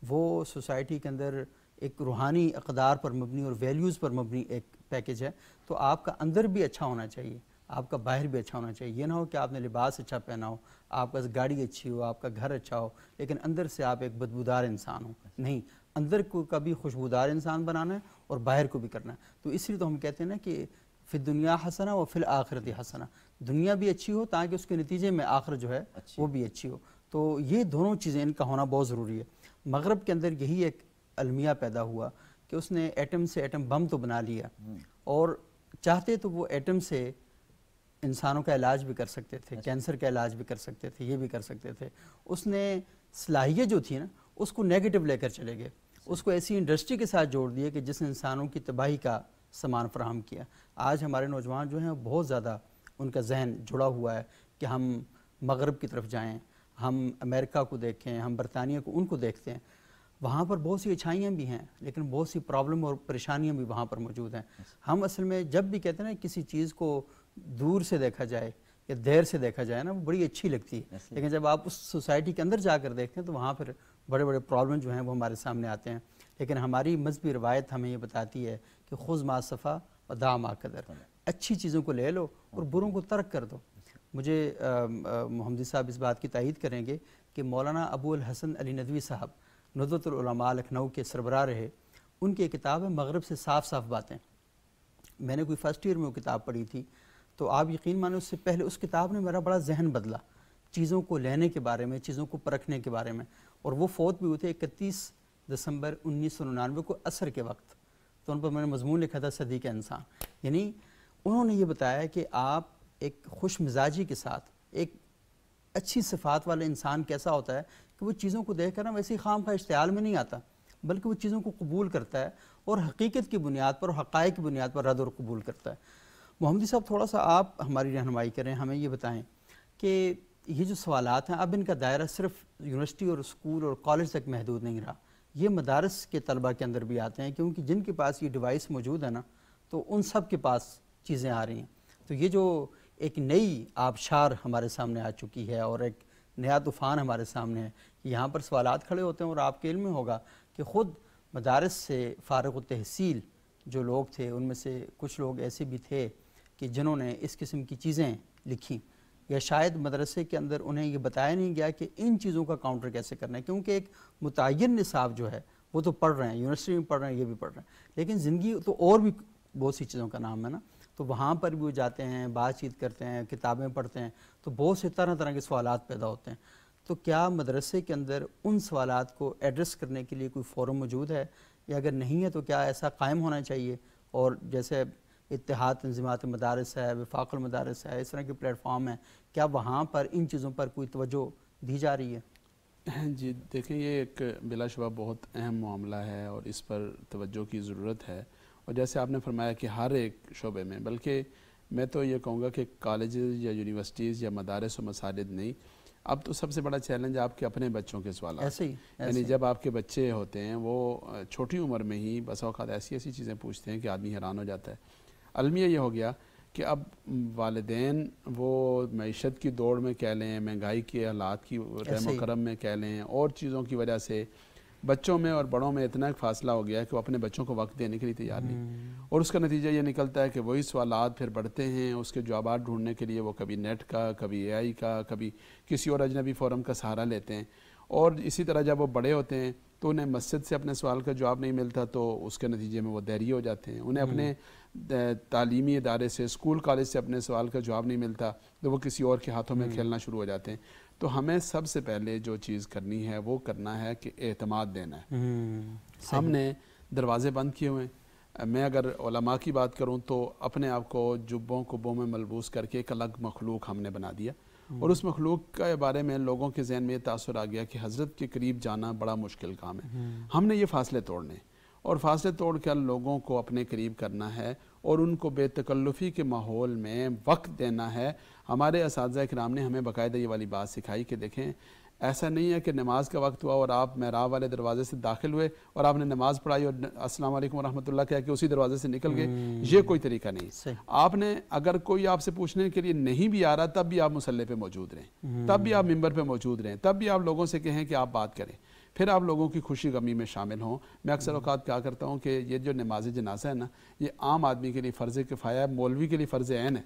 وہ سوسائٹی کے اندر ایک روحانی اقدار پر مبنی اور ویلیوز پر مبنی ایک پیکج ہے. تو آپ کا اندر بھی اچھا ہونا چاہیے, آپ کا باہر بھی اچھا ہونا چاہیے. یہ نہ ہو کہ آپ نے لباس اچھا پہنا ہو, آپ کا گاڑی اچھی ہو, آپ کا گھر اچھا ہو, لیکن اندر سے آپ ایک بدبودار انسان ہو. نہیں, اندر کو کبھی خوشبودار انسان بنانا ہے اور باہر کو بھی کرنا ہے. تو اس لیے تو ہم کہتے ہیں نا کہ فی الدنیا حسنہ و فی الآخرۃ حسنہ, دنیا بھی اچھی ہو تاکہ اس کے نتیجے میں آخرت جو ہے وہ بھی اچھی ہو. تو یہ دونوں چیزیں ان کا ہونا بہت ضروری ہے. مغرب کے اندر یہی ایک المیہ پیدا ہوا کہ اس نے ایٹم سے ایٹم بم تو بنا لیا, اور چاہتے تو وہ ایٹم سے انسانوں کا علاج بھی کر سکتے تھے, کینسر کا علاج بھی کر سکتے تھے, یہ بھی کر سکتے تھے. اس نے صلاحیت جو تھی نا اس کو نیگیٹو لے کر چلے گئے, اس کو ایسی انڈسٹری کے ساتھ جوڑ دیا کہ جس نے انسانوں کی تباہی کا سامان فراہم کیا. آج ہمارے نوجوان جو ہیں بہت زیادہ ان کا ذہن جڑا ہوا ہے کہ ہم مغرب کی طرف جائیں, ہم امریکہ کو دیکھیں, ہم برطانیہ کو, ان کو دیکھتے ہیں. وہاں پر بہت سی اچھائیاں بھی ہیں لیکن بہت سی پرابلم اور پریشانیاں بھی وہاں پر موجود ہیں. ہم اصل میں جب بھی کہتے ہیں نا کسی چیز کو دور سے دیکھا جائے یا دیر سے دیکھا جائے نا وہ بڑی اچھی لگتی ہے, لیکن جب آپ اس سوسائٹی کے اندر جا کر دیکھتے ہیں تو وہاں پر بڑے بڑے پرابلم جو ہیں وہ ہمارے سامنے آتے ہیں. لیکن ہماری مذہبی روایت ہمیں یہ بتاتی ہے کہ خذ ما صفا و دع ما قدر, اچھی چیزوں کو لے لو اور بروں کو ترک کر دو. مجھے محمدی صاحب اس بات کی تائید کریں گے کہ مولانا ابو الحسن علی ندوی صاحب ندوۃ العلماء لکھنؤ کے سربراہ رہے, ان کی کتاب ہے مغرب سے صاف صاف باتیں. میں نے کوئی فرسٹ ایئر میں وہ کتاب پڑھی تھی, تو آپ یقین مانیں اس سے پہلے اس کتاب نے میرا بڑا ذہن بدلا چیزوں کو لینے کے بارے میں, چیزوں کو پرکھنے کے بارے میں. اور وہ فوت بھی ہوئے تھے 31 دسمبر 1999 کو عصر کے وقت. تو ان پر میں نے مضمون لکھا تھا صدیق انسان. یعنی انہوں نے یہ بتایا کہ آپ ایک خوش مزاجی کے ساتھ ایک اچھی صفات والے انسان کیسا ہوتا ہے کہ وہ چیزوں کو دیکھ کر نا ویسے ہی خام خواہ اشتعال میں نہیں آتا, بلکہ وہ چیزوں کو قبول کرتا ہے اور حقیقت کی بنیاد پر اور حقائق کی بنیاد پر رد اور قبول کرتا ہے. محمدی صاحب تھوڑا سا آپ ہماری رہنمائی کریں, ہمیں یہ بتائیں کہ یہ جو سوالات ہیں اب ان کا دائرہ صرف یونیورسٹی اور اسکول اور کالج تک محدود نہیں رہا, یہ مدارس کے طلبہ کے اندر بھی آتے ہیں کیونکہ جن کے پاس یہ ڈیوائس موجود ہے نا تو ان سب کے پاس چیزیں آ رہی ہیں. تو یہ جو ایک نئی آبشار ہمارے سامنے آ چکی ہے اور ایک نیا طوفان ہمارے سامنے ہے, یہاں پر سوالات کھڑے ہوتے ہیں اور آپ کے علم میں ہوگا کہ خود مدارس سے فارغ التحصیل جو لوگ تھے ان میں سے کچھ لوگ ایسے بھی تھے کہ جنہوں نے اس قسم کی چیزیں لکھیں, یا شاید مدرسے کے اندر انہیں یہ بتایا نہیں گیا کہ ان چیزوں کا کاؤنٹر کیسے کرنا ہے, کیونکہ ایک متعین نصاب جو ہے وہ تو پڑھ رہے ہیں, یونیورسٹی میں پڑھ رہے ہیں, یہ بھی پڑھ رہے ہیں, لیکن زندگی تو اور بھی بہت سی چیزوں کا نام ہے نا. تو وہاں پر بھی وہ جاتے ہیں, بات چیت کرتے ہیں, کتابیں پڑھتے ہیں, تو بہت سے طرح طرح کے سوالات پیدا ہوتے ہیں. تو کیا مدرسے کے اندر ان سوالات کو ایڈریس کرنے کے لیے کوئی فورم موجود ہے, یا اگر نہیں ہے تو کیا ایسا قائم ہونا چاہیے؟ اور جیسے اتحاد تنظیمات مدارس ہے, وفاق المدارس ہے, اس طرح کے پلیٹ فارم ہیں, کیا وہاں پر ان چیزوں پر کوئی توجہ دی جا رہی ہے؟ جی دیکھیں, یہ ایک بلا شبہ بہت اہم معاملہ ہے اور اس پر توجہ کی ضرورت ہے. اور جیسے آپ نے فرمایا کہ ہر ایک شعبے میں, بلکہ میں تو یہ کہوں گا کہ کالجز یا یونیورسٹیز یا مدارس و مساجد نہیں, اب تو سب سے بڑا چیلنج آپ کے اپنے بچوں کے سوالات. ایسے ہی یعنی جب آپ کے بچے ہوتے ہیں وہ چھوٹی عمر میں ہی بسا اوقات ایسی چیزیں پوچھتے ہیں کہ آدمی حیران ہو جاتا ہے. المیہ یہ ہو گیا کہ اب والدین وہ معیشت کی دوڑ میں کہہ لیں, مہنگائی کے حالات کی رحم و کرم میں کہہ لیں, اور چیزوں کی وجہ سے بچوں میں اور بڑوں میں اتنا ایک فاصلہ ہو گیا ہے کہ وہ اپنے بچوں کو وقت دینے کے لیے تیار نہیں. اور اس کا نتیجہ یہ نکلتا ہے کہ وہی سوالات پھر بڑھتے ہیں, اس کے جوابات ڈھونڈنے کے لیے وہ کبھی نیٹ کا, کبھی اے آئی کا, کبھی کسی اور اجنبی فورم کا سہارا لیتے ہیں. اور اسی طرح جب وہ بڑے ہوتے ہیں تو انہیں مسجد سے اپنے سوال کا جواب نہیں ملتا تو اس کے نتیجے میں وہ دہریے ہو جاتے ہیں. انہیں اپنے تعلیمی ادارے سے, اسکول کالج سے اپنے سوال کا جواب نہیں ملتا تو وہ کسی اور کے ہاتھوں میں کھیلنا شروع ہو جاتے ہیں. تو ہمیں سب سے پہلے جو چیز کرنی ہے وہ کرنا ہے کہ اعتماد دینا ہے. ہم نے دروازے بند کیے ہوئے ہیں. میں اگر علماء کی بات کروں تو اپنے آپ کو جبوں کبوں میں ملبوس کر کے ایک الگ مخلوق ہم نے بنا دیا, اور اس مخلوق کے بارے میں لوگوں کے ذہن میں یہ تاثر آ گیا کہ حضرت کے قریب جانا بڑا مشکل کام ہے. ہم نے یہ فاصلے توڑنے, اور فاصلے توڑ کر لوگوں کو اپنے قریب کرنا ہے اور ان کو بے تکلفی کے ماحول میں وقت دینا ہے۔ ہمارے اساتذہ کرام نے ہمیں باقاعدہ یہ والی بات سکھائی کہ دیکھیں ایسا نہیں ہے کہ نماز کا وقت ہوا اور آپ محراب والے دروازے سے داخل ہوئے اور آپ نے نماز پڑھائی اور السلام علیکم ورحمۃ اللہ کہہ کے اسی دروازے سے نکل گئے، یہ کوئی طریقہ نہیں۔ آپ نے اگر کوئی آپ سے پوچھنے کے لیے نہیں بھی آ رہا تب بھی آپ مصلی پہ موجود رہیں، تب بھی آپ ممبر پہ موجود رہیں، تب بھی آپ لوگوں سے کہیں کہ آپ بات کریں، پھر آپ لوگوں کی خوشی غمی میں شامل ہوں۔ میں اکثر اوقات کیا کرتا ہوں کہ یہ جو نماز جنازہ ہے نا، یہ عام آدمی کے لیے فرض کفایہ ہے، مولوی کے لیے فرض عین ہے،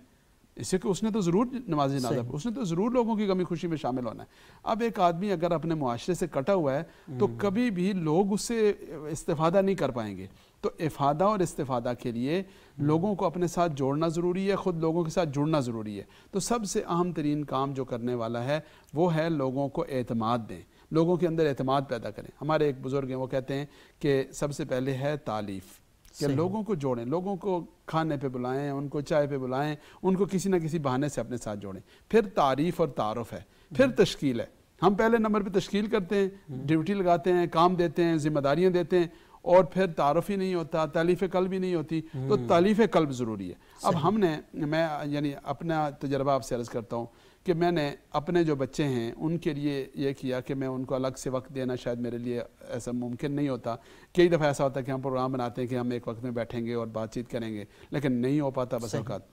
اس سے کہ اس نے تو ضرور نماز جنازہ اس نے تو ضرور لوگوں کی غمی خوشی میں شامل ہونا ہے۔ اب ایک آدمی اگر اپنے معاشرے سے کٹا ہوا ہے تو کبھی بھی لوگ اس سے استفادہ نہیں کر پائیں گے۔ تو افادہ اور استفادہ کے لیے لوگوں کو اپنے ساتھ جوڑنا ضروری ہے، خود لوگوں کے ساتھ جڑنا ضروری ہے۔ تو سب سے اہم ترین کام جو کرنے والا ہے وہ ہے لوگوں کو اعتماد دیں، لوگوں کے اندر اعتماد پیدا کریں۔ ہمارے ایک بزرگ ہیں وہ کہتے ہیں کہ سب سے پہلے ہے تعلیف، کہ لوگوں کو جوڑیں، لوگوں کو کھانے پہ بلائیں، ان کو چائے پہ بلائیں، ان کو کسی نہ کسی بہانے سے اپنے ساتھ جوڑیں۔ پھر تعریف اور تعارف ہے، پھر تشکیل ہے۔ ہم پہلے نمبر پہ تشکیل کرتے ہیں، ڈیوٹی لگاتے ہیں، کام دیتے ہیں، ذمہ داریاں دیتے ہیں، اور پھر تعارف ہی نہیں ہوتا، تالیف قلب ہی نہیں ہوتی۔ تو تالیف قلب ضروری ہے۔ اب ہم نے، میں یعنی اپنا تجربہ آپ سے عرض کرتا ہوں کہ میں نے اپنے جو بچے ہیں ان کے لیے یہ کیا کہ میں ان کو الگ سے وقت دینا شاید میرے لیے ایسا ممکن نہیں ہوتا۔ کئی دفعہ ایسا ہوتا ہے کہ ہم پروگرام بناتے ہیں کہ ہم ایک وقت میں بیٹھیں گے اور بات چیت کریں گے، لیکن نہیں ہو پاتا بس اوقات۔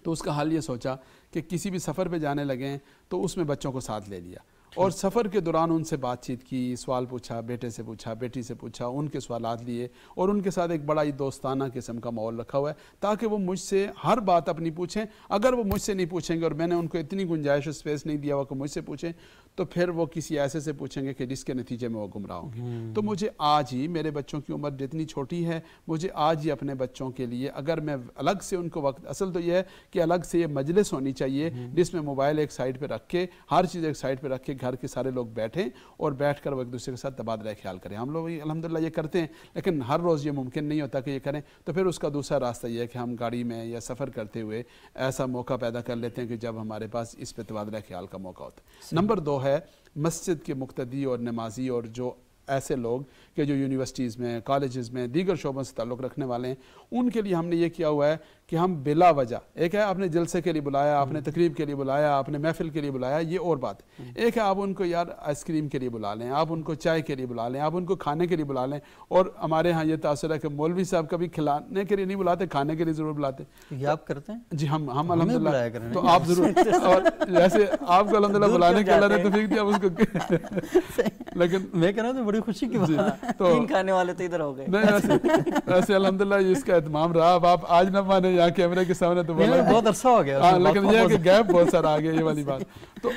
تو اس کا حل یہ سوچا کہ کسی بھی سفر پہ جانے لگیں تو اس میں بچوں کو ساتھ لے لیا، اور سفر کے دوران ان سے بات چیت کی، سوال پوچھا، بیٹے سے پوچھا، بیٹی سے پوچھا، ان کے سوالات لیے، اور ان کے ساتھ ایک بڑا ہی دوستانہ قسم کا ماحول رکھا ہوا ہے تاکہ وہ مجھ سے ہر بات اپنی پوچھیں۔ اگر وہ مجھ سے نہیں پوچھیں گے اور میں نے ان کو اتنی گنجائش اور اسپیس نہیں دیا ہوا کہ مجھ سے پوچھیں، تو پھر وہ کسی ایسے سے پوچھیں گے کہ جس کے نتیجے میں وہ گمراہ ہوں گے۔ تو مجھے آج ہی، میرے بچوں کی عمر جتنی چھوٹی ہے، مجھے آج ہی اپنے بچوں کے لیے اگر میں الگ سے ان کو وقت، اصل تو یہ ہے کہ الگ سے یہ مجلس ہونی چاہیے جس میں موبائل ایک سائڈ پہ رکھ کے، ہر چیز ایک سائڈ پہ رکھ کے گھر کے سارے لوگ بیٹھیں اور بیٹھ کر وہ ایک دوسرے کے ساتھ تبادلہ خیال کریں۔ ہم لوگ الحمدللہ یہ کرتے ہیں، لیکن ہر روز یہ ممکن نہیں ہوتا کہ یہ کریں۔ تو پھر اس کا دوسرا راستہ یہ ہے کہ ہم گاڑی میں یا سفر کرتے ہوئے ایسا موقع پیدا کر لیتے ہیں کہ جب ہمارے پاس اس پہ تبادلہ خیال کا موقع ہوتا ہے۔ نمبر 2 ہے مسجد کے مقتدی اور نمازی اور جو ایسے لوگ کہ جو یونیورسٹیز میں، کالجز میں، دیگر شعبوں سے تعلق رکھنے والے ہیں، ان کے لیے ہم نے یہ کیا ہوا ہے کہ ہم بلا وجہ، ایک ہے آپ نے جلسے کے لیے بلایا، آپ نے تقریب کے لیے بلایا، آپ نے محفل کے لیے بلایا، یہ اور بات ہے۔ ایک ہے آپ ان کو یار آئس کریم کے لیے بلا لیں، آپ ان کو چائے کے لیے بلا لیں، آپ ان کو کھانے کے لیے بلا لیں۔ اور ہمارے ہاں یہ تاثر ہے کہ مولوی صاحب کبھی کھلانے کے لیے نہیں بلاتے، کھانے کے لیے ضرور بلاتے۔ یہ آپ کرتے ہیں؟ جی ہم الحمدللہ، تو آپ ضرور، اور جیسے آپ کو الحمدللہ بلانے کے اللہ نے توفیق دیا اس کو، لیکن میں کہہ رہا ہوں بڑی خوشی کی بات ہے۔ تین کھانے والے تو ادھر ہو گئے۔ نہیں، ویسے الحمدللہ اس کا اہتمام رہا۔ اب آپ آج نہ مانے یہاں کیمرے کے سامنے تو بولا بہت عرصہ ہو گیا، لیکن یہ ہے کہ گیپ بہت سارا آ گیا، یہ والی بات۔ تو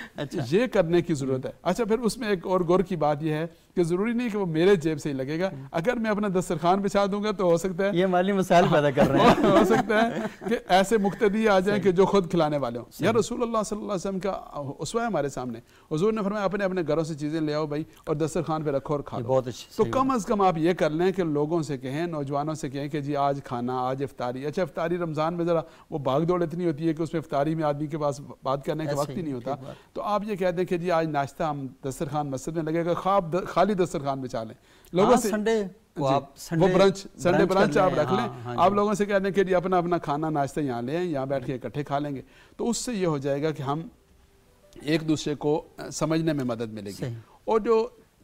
یہ کرنے کی ضرورت ہے۔ اچھا، پھر اس میں ایک اور غور کی بات یہ ہے کہ ضروری نہیں کہ وہ میرے جیب سے ہی لگے گا۔ اگر میں اپنا دسترخوان بچھا دوں گا تو ہو سکتا ہے یہ مالی مسائل پیدا کر رہے ہیں، ہو سکتا ہے کہ ایسے مقتدی آ جائیں کہ جو خود کھلانے والے ہوں۔ یا رسول اللہ صلی اللہ علیہ وسلم کا اسوہ ہے ہمارے سامنے، حضور نے فرمایا اپنے اپنے گھروں سے چیزیں لے آؤ بھائی اور دسترخوان پہ رکھو اور کھا لو۔ بہت اچھی، تو کم از کم آپ یہ کر لیں کہ لوگوں سے کہیں، نوجوانوں سے کہیں کہ جی آج کھانا، آج افطاری۔ اچھا، افطاری رمضان میں ذرا وہ بھاگ دوڑ اتنی ہوتی ہے کہ اس میں افطاری میں آدمی کے پاس بات کرنے کا وقت ہی نہیں ہوتا۔ تو آپ یہ کہہ دیں کہ جی آج ناشتہ ہم دسترخوان مسجد میں لگے گا، خواب خالی دسترخوان بچا لیں لوگوں سے۔ سنڈے وہ برنچ آپ رکھ لیں، آپ لوگوں سے کہہ دیں کہ جی اپنا اپنا کھانا ناشتہ یہاں لیں، یہاں بیٹھ کے اکٹھے کھا لیں گے۔ تو اس سے یہ ہو جائے گا کہ ہم ایک دوسرے کو سمجھنے میں مدد ملے گی۔ اور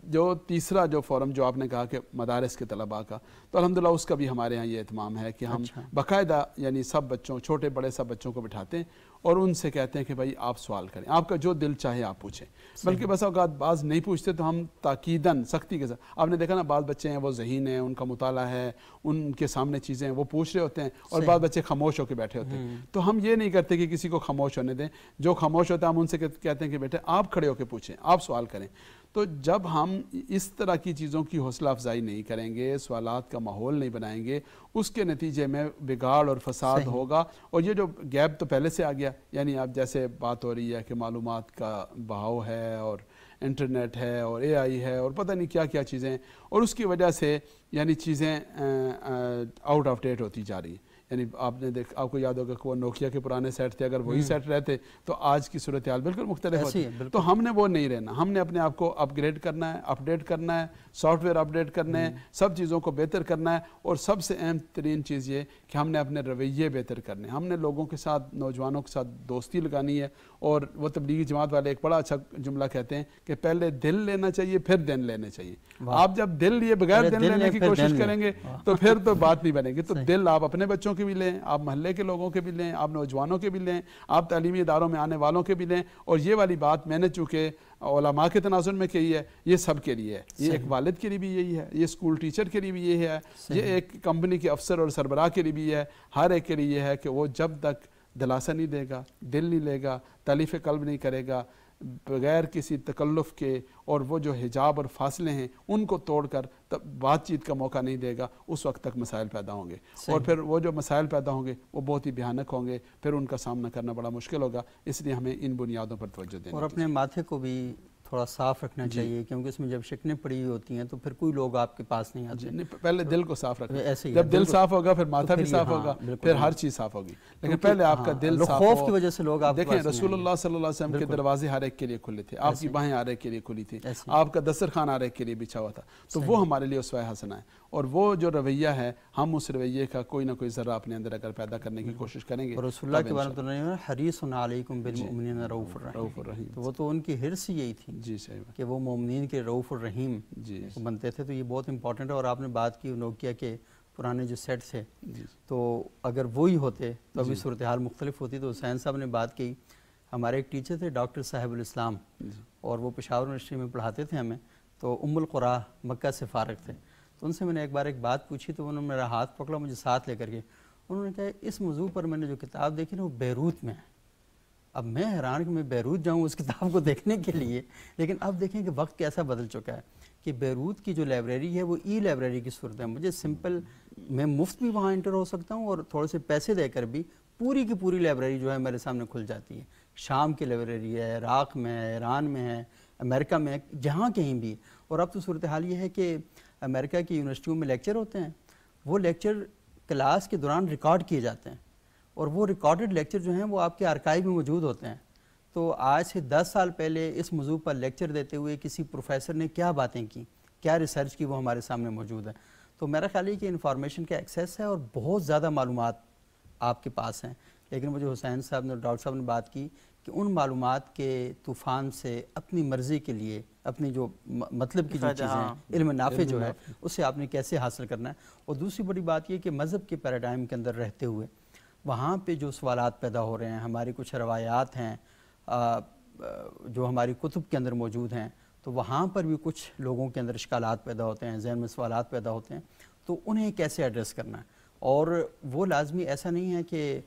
جو تیسرا جو فورم جو آپ نے کہا کہ مدارس کے طلباء کا، تو الحمدللہ اس کا بھی ہمارے ہاں یہ اہتمام ہے کہ ہم باقاعدہ یعنی سب بچوں، چھوٹے بڑے سب بچوں کو بٹھاتے ہیں اور ان سے کہتے ہیں کہ بھائی آپ سوال کریں، آپ کا جو دل چاہے آپ پوچھیں۔ بلکہ بس اوقات بعض نہیں پوچھتے تو ہم تاکیداً سختی کے ساتھ، آپ نے دیکھا نا بعض بچے ہیں وہ ذہین ہیں، ان کا مطالعہ ہے، ان کے سامنے چیزیں ہیں وہ پوچھ رہے ہوتے ہیں، اور بعض بچے خاموش ہو کے بیٹھے ہوتے ہیں۔ تو ہم یہ نہیں کرتے کہ کسی کو خاموش ہونے دیں، جو خاموش ہوتا ہے ہم ان سے کہتے ہیں کہ بیٹے آپ کھڑے ہو کے پوچھیں، آپ سوال کریں۔ تو جب ہم اس طرح کی چیزوں کی حوصلہ افزائی نہیں کریں گے، سوالات کا ماحول نہیں بنائیں گے، اس کے نتیجے میں بگاڑ اور فساد ہوگا۔ اور یہ جو گیپ تو پہلے سے آ گیا، یعنی اب جیسے بات ہو رہی ہے کہ معلومات کا بہاؤ ہے اور انٹرنیٹ ہے اور اے آئی ہے اور پتہ نہیں کیا کیا چیزیں ہیں، اور اس کی وجہ سے یعنی چیزیں آؤٹ آف ڈیٹ ہوتی جا رہی ہیں۔ یعنی آپ کو یاد ہوگا کہ وہ نوکیا کے پرانے سیٹ تھے، اگر وہی سیٹ رہتے تو آج کی صورتحال بالکل مختلف ہوتی. تو ہم نے وہ نہیں رہنا، ہم نے اپنے آپ کو اپ گریڈ کرنا ہے، اپڈیٹ کرنا ہے، سافٹ ویئر اپڈیٹ کرنا ہے، سب چیزوں کو بہتر کرنا ہے. اور سب سے اہم ترین چیز یہ کہ ہم نے اپنے رویے بہتر کرنے ہیں. ہم نے لوگوں کے ساتھ، نوجوانوں کے ساتھ دوستی لگانی ہے. اور وہ تبلیغی جماعت والے ایک بڑا اچھا جملہ کہتے ہیں کہ پہلے دل لینا چاہیے پھر دن لینے چاہیے. آپ جب دل لیے بغیر دن لینے کی کوشش کریں گے تو پھر تو بات نہیں بنے گی. تو دل آپ اپنے بچوں کے بھی لیں، آپ محلے کے لوگوں کے بھی لیں، آپ نوجوانوں کے بھی لیں، آپ تعلیمی اداروں میں آنے والوں کے بھی لیں. اور یہ والی بات میں نے چونکہ علماء کے تناظر میں کہی ہے، یہ سب کے لیے ہے. یہ ایک والد کے لیے بھی یہی ہے، یہ اسکول ٹیچر کے لیے بھی یہی ہے، یہ ایک کمپنی کے افسر اور سربراہ کے لیے بھی ہے. ہر ایک کے لیے یہ ہے کہ وہ جب تک دلاسا نہیں دے گا، دل نہیں لے گا، تالیف قلب نہیں کرے گا، بغیر کسی تکلف کے، اور وہ جو حجاب اور فاصلے ہیں ان کو توڑ کر بات چیت کا موقع نہیں دے گا، اس وقت تک مسائل پیدا ہوں گے. اور پھر وہ جو مسائل پیدا ہوں گے وہ بہت ہی بھیانک ہوں گے، پھر ان کا سامنا کرنا بڑا مشکل ہوگا. اس لیے ہمیں ان بنیادوں پر توجہ دینا اور اپنے ماتھے کو بھی تھوڑا صاف رکھنا چاہیے، کیونکہ اس میں جب شکنیں پڑی ہوئی ہوتی ہیں تو پھر کوئی لوگ آپ کے پاس نہیں آتے. پہلے دل کو صاف رکھنا، ایسے ہی جب دل صاف ہوگا پھر ماتھا بھی صاف ہوگا، پھر ہر چیز صاف ہوگی. لیکن پہلے آپ کا دل صاف ہو. خوف کی وجہ سے لوگ آپ دیکھیں رسول اللہ صلی اللہ علیہ وسلم کے دروازے ہر ایک کے لیے کھلے تھے، آپ کی باہیں ہر ایک کے لیے کھلی تھی، آپ کا دسترخوان ہر ایک کے لیے بچھا ہوا تھا. تو وہ ہمارے لیے اسوہ حسنہ ہے. اور وہ جو رویہ ہے، ہم اس رویے کا کوئی نہ کوئی ذرہ اپنے اندر اگر پیدا کرنے کی کوشش کریں گے. رسول اللہ کے بارے میں حریص علیکم بالمؤمنین رؤوف الرحیم، تو وہ تو ان کی حرص یہی تھی جی صحیح کہ وہ مومنین کے رؤوف الرحیم بنتے تھے. تو یہ بہت امپورٹنٹ ہے. اور آپ نے بات کی نوکیا کے پرانے جو سیٹ تھے، تو اگر وہی ہوتے تو ابھی صورتحال مختلف ہوتی. تو حسین صاحب نے بات کی، ہمارے ایک ٹیچر تھے ڈاکٹر صاحب الاسلام، اور وہ پشاور یونیورسٹی میں پڑھاتے تھے ہمیں. تو ام القریٰ مکہ سے فارغ تھے. تو ان سے میں نے ایک بار ایک بات پوچھی تو انہوں نے میرا ہاتھ پکڑا مجھے ساتھ لے کر کے. انہوں نے کہا اس موضوع پر میں نے جو کتاب دیکھی نا وہ بیروت میں ہے. اب میں حیران کہ میں بیروت جاؤں اس کتاب کو دیکھنے کے لیے. لیکن اب دیکھیں کہ وقت کیسا بدل چکا ہے کہ بیروت کی جو لائبریری ہے وہ ای لائبریری کی صورت ہے. مجھے سمپل، میں مفت بھی وہاں انٹر ہو سکتا ہوں اور تھوڑے سے پیسے دے کر بھی پوری کی پوری لائبریری جو ہے میرے سامنے کھل جاتی ہے. شام کی لائبریری ہے، عراق میں ہے، ایران میں ہے، امریکہ میں ہے، جہاں کہیں بھی. اور اب تو صورتحال یہ ہے کہ امریکہ کی یونیورسٹیوں میں لیکچر ہوتے ہیں، وہ لیکچر کلاس کے دوران ریکارڈ کیے جاتے ہیں، اور وہ ریکارڈڈ لیکچر جو ہیں وہ آپ کے آرکائیو میں موجود ہوتے ہیں. تو آج سے 10 سال پہلے اس موضوع پر لیکچر دیتے ہوئے کسی پروفیسر نے کیا باتیں کی، کیا ریسرچ کی، وہ ہمارے سامنے موجود ہے. تو میرا خیال ہے کہ انفارمیشن کا ایکسیس ہے اور بہت زیادہ معلومات آپ کے پاس ہیں. لیکن وہ جو حسین صاحب نے، ڈاکٹر صاحب نے بات کی کہ ان معلومات کے طوفان سے اپنی مرضی کے لیے اپنی جو مطلب کی جو چیزیں، علم نافع جو ہے، اسے آپ نے کیسے حاصل کرنا ہے. اور دوسری بڑی بات یہ کہ مذہب کے پیراڈائم کے اندر رہتے ہوئے وہاں پہ جو سوالات پیدا ہو رہے ہیں، ہماری کچھ روایات ہیں جو ہماری کتب کے اندر موجود ہیں، تو وہاں پر بھی کچھ لوگوں کے اندر اشکالات پیدا ہوتے ہیں، ذہن میں سوالات پیدا ہوتے ہیں. تو انہیں کیسے ایڈریس کرنا ہے. اور وہ لازمی ایسا نہیں ہے کہ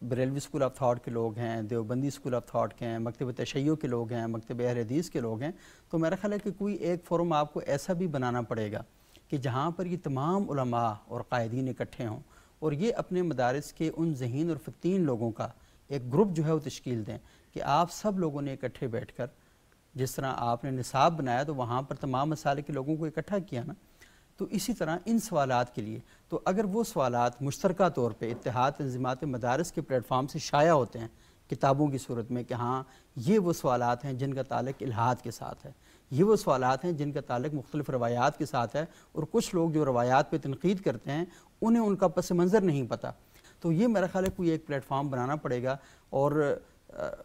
بریلوی اسکول آف تھاٹ کے لوگ ہیں، دیوبندی اسکول آف تھاٹ کے ہیں، مکتب تشیع کے لوگ ہیں، مکتب اہل حدیث کے لوگ ہیں. تو میرا خیال ہے کہ کوئی ایک فورم آپ کو ایسا بھی بنانا پڑے گا کہ جہاں پر یہ تمام علماء اور قائدین اکٹھے ہوں اور یہ اپنے مدارس کے ان ذہین اور فتین لوگوں کا ایک گروپ جو ہے وہ تشکیل دیں کہ آپ سب لوگوں نے اکٹھے بیٹھ کر، جس طرح آپ نے نصاب بنایا تو وہاں پر تمام مسائل کے لوگوں کو اکٹھا کیا نا، تو اسی طرح ان سوالات کے لیے تو اگر وہ سوالات مشترکہ طور پہ اتحاد تنظیمات مدارس کے پلیٹ فارم سے شائع ہوتے ہیں کتابوں کی صورت میں کہ ہاں یہ وہ سوالات ہیں جن کا تعلق الہاد کے ساتھ ہے، یہ وہ سوالات ہیں جن کا تعلق مختلف روایات کے ساتھ ہے، اور کچھ لوگ جو روایات پہ تنقید کرتے ہیں انہیں ان کا پس منظر نہیں پتہ، تو یہ میرا خیال ہے کوئی ایک پلیٹ فارم بنانا پڑے گا. اور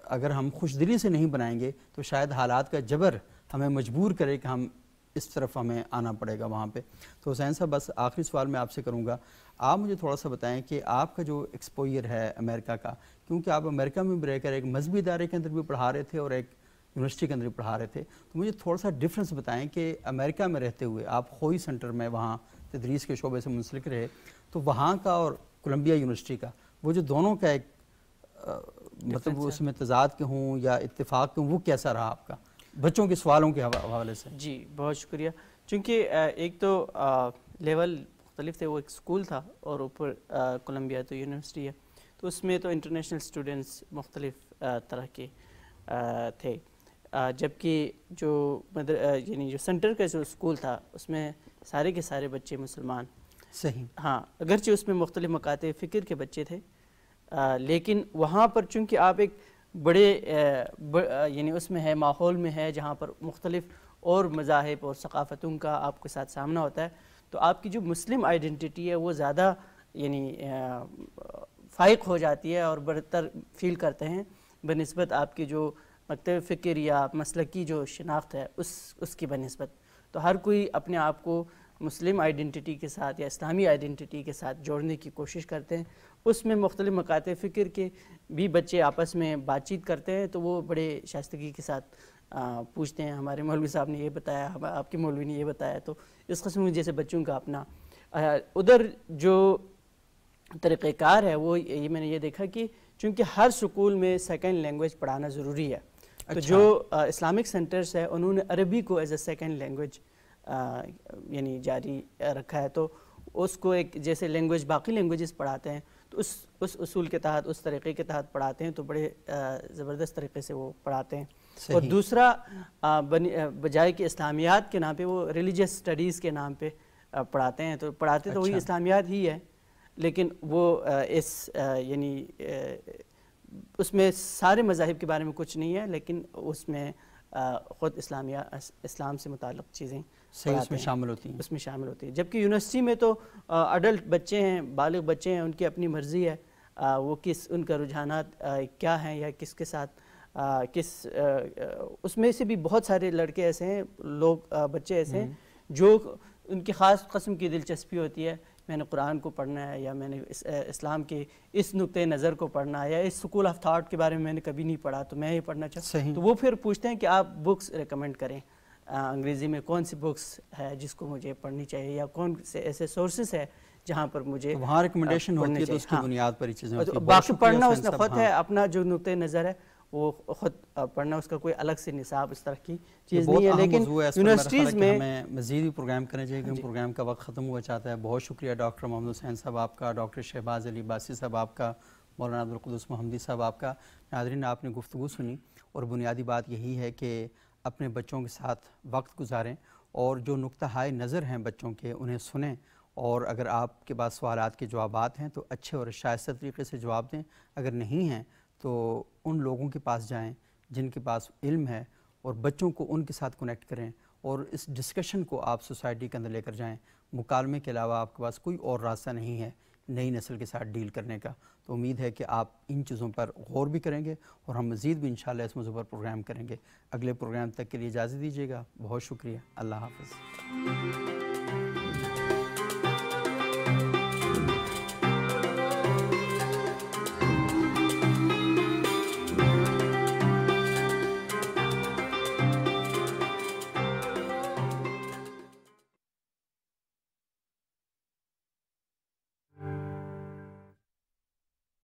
اگر ہم خوش دلی سے نہیں بنائیں گے تو شاید حالات کا جبر ہمیں مجبور کرے کہ ہم اس طرف ہمیں آنا پڑے گا وہاں پہ. تو حسین صاحب بس آخری سوال میں آپ سے کروں گا، آپ مجھے تھوڑا سا بتائیں کہ آپ کا جو ایکسپوئر ہے امریکہ کا، کیونکہ آپ امریکہ میں بھی رہ کر ایک مذہبی ادارے کے اندر بھی پڑھا رہے تھے اور ایک یونیورسٹی کے اندر بھی پڑھا رہے تھے، تو مجھے تھوڑا سا ڈفرینس بتائیں کہ امریکہ میں رہتے ہوئے آپ خوئی سینٹر میں وہاں تدریس کے شعبے سے منسلک رہے، تو وہاں کا اور کولمبیا یونیورسٹی کا وہ جو دونوں کا ایک مطلب اس میں تضاد کے ہوں یا اتفاق کے ہوں، وہ کیسا رہا آپ کا بچوں کے سوالوں کے حوالے سے؟ جی بہت شکریہ. چونکہ ایک تو لیول مختلف تھے، وہ ایک اسکول تھا اور اوپر کولمبیا تو یونیورسٹی ہے، تو اس میں تو انٹرنیشنل اسٹوڈنٹس مختلف طرح کے تھے، جبکہ جو یعنی جو سینٹر کا جو اسکول تھا اس میں سارے کے سارے بچے مسلمان. صحیح. ہاں اگرچہ اس میں مختلف مکاتب فکر کے بچے تھے لیکن وہاں پر چونکہ آپ ایک بڑے یعنی اس میں ہے ماحول میں ہے جہاں پر مختلف اور مذاہب اور ثقافتوں کا آپ کے ساتھ سامنا ہوتا ہے تو آپ کی جو مسلم آئیڈینٹی ہے وہ زیادہ یعنی فائق ہو جاتی ہے اور برتر فیل کرتے ہیں بنسبت آپ کی جو مکتب فکر یا مسلکی جو شناخت ہے اس کی بنسبت. تو ہر کوئی اپنے آپ کو مسلم آئیڈینٹی کے ساتھ یا اسلامی آئیڈینٹی کے ساتھ جوڑنے کی کوشش کرتے ہیں. اس میں مختلف مکاتب فکر کے بھی بچے آپس میں بات چیت کرتے ہیں تو وہ بڑے شائستگی کے ساتھ پوچھتے ہیں ہمارے مولوی صاحب نے یہ بتایا, آپ کے مولوی نے یہ بتایا. تو اس قسم کے جیسے بچوں کا اپنا ادھر جو طریقہ کار ہے وہ یہ میں نے یہ دیکھا کہ چونکہ ہر سکول میں سیکنڈ لینگویج پڑھانا ضروری ہے تو جو اسلامک سینٹرز ہے انہوں نے عربی کو ایز اے سیکنڈ لینگویج یعنی جاری رکھا ہے. تو اس کو ایک جیسے لینگویج باقی لینگویجز پڑھاتے ہیں تو اس اصول کے تحت اس طریقے کے تحت پڑھاتے ہیں تو بڑے زبردست طریقے سے وہ پڑھاتے ہیں. اور دوسرا بجائے کہ اسلامیات کے نام پہ وہ ریلیجیس اسٹڈیز کے نام پہ پڑھاتے ہیں تو پڑھاتے تو وہی اسلامیات ہی ہے لیکن وہ یعنی اس میں سارے مذاہب کے بارے میں کچھ نہیں ہے لیکن اس میں خود اسلام سے متعلق چیزیں اس میں شامل ہوتی ہیں. اس میں شامل ہوتی ہیں جبکہ یونیورسٹی میں تو اڈلٹ بچے ہیں بالغ بچے ہیں ان کی اپنی مرضی ہے وہ ان کا رجحانات کیا ہیں یا کس کے ساتھ اس میں سے بھی بہت سارے لڑکے ایسے ہیں لوگ بچے ایسے ہیں جو ان کی خاص قسم کی دلچسپی ہوتی ہے میں نے قرآن کو پڑھنا ہے یا میں نے اسلام کے اس نقطۂ نظر کو پڑھنا ہے یا اس سکول آف تھاٹ کے بارے میں نے کبھی نہیں پڑھا تو میں یہ پڑھنا چاہتا ہوں. تو وہ پھر پوچھتے ہیں کہ آپ بکس ریکمینڈ کریں انگریزی میں کون سی بکس ہے جس کو مجھے پڑھنی چاہیے یا کون سے ایسے سورسز ہے جہاں پر مجھے وہاں ریکمنڈیشن ہوتی ہے تو اس کی بنیاد پر ہی چیزیں ہوتی ہیں. باقی پڑھنا اس نے خود ہے اپنا جو نقطۂ نظر ہے وہ خود پڑھنا اس کا کوئی الگ سے نصاب اس طرح کی چیز نہیں ہے. لیکن یونیورسٹیز میں ہمیں مزید بھی پروگرام کرنا چاہیے کیونکہ پروگرام کا وقت ختم ہوا چاہتا ہے. بہت شکریہ ڈاکٹر محمد حسین صاحب آپ کا, ڈاکٹر شہباز علی عباسی صاحب آپ کا, مولانا عبدالقدوس محمدی صاحب آپ کا. ناظرین آپ نے گفتگو سنی اور بنیادی بات یہی ہے کہ اپنے بچوں کے ساتھ وقت گزاریں اور جو نقطہ ہائے نظر ہیں بچوں کے انہیں سنیں اور اگر آپ کے پاس سوالات کے جوابات ہیں تو اچھے اور شائستہ طریقے سے جواب دیں. اگر نہیں ہیں تو ان لوگوں کے پاس جائیں جن کے پاس علم ہے اور بچوں کو ان کے ساتھ کنیکٹ کریں اور اس ڈسکشن کو آپ سوسائٹی کے اندر لے کر جائیں. مکالمے کے علاوہ آپ کے پاس کوئی اور راستہ نہیں ہے نئی نسل کے ساتھ ڈیل کرنے کا. تو امید ہے کہ آپ ان چیزوں پر غور بھی کریں گے اور ہم مزید بھی انشاءاللہ اس موضوع پر پروگرام کریں گے. اگلے پروگرام تک کے لیے اجازت دیجیے گا. بہت شکریہ. اللہ حافظ.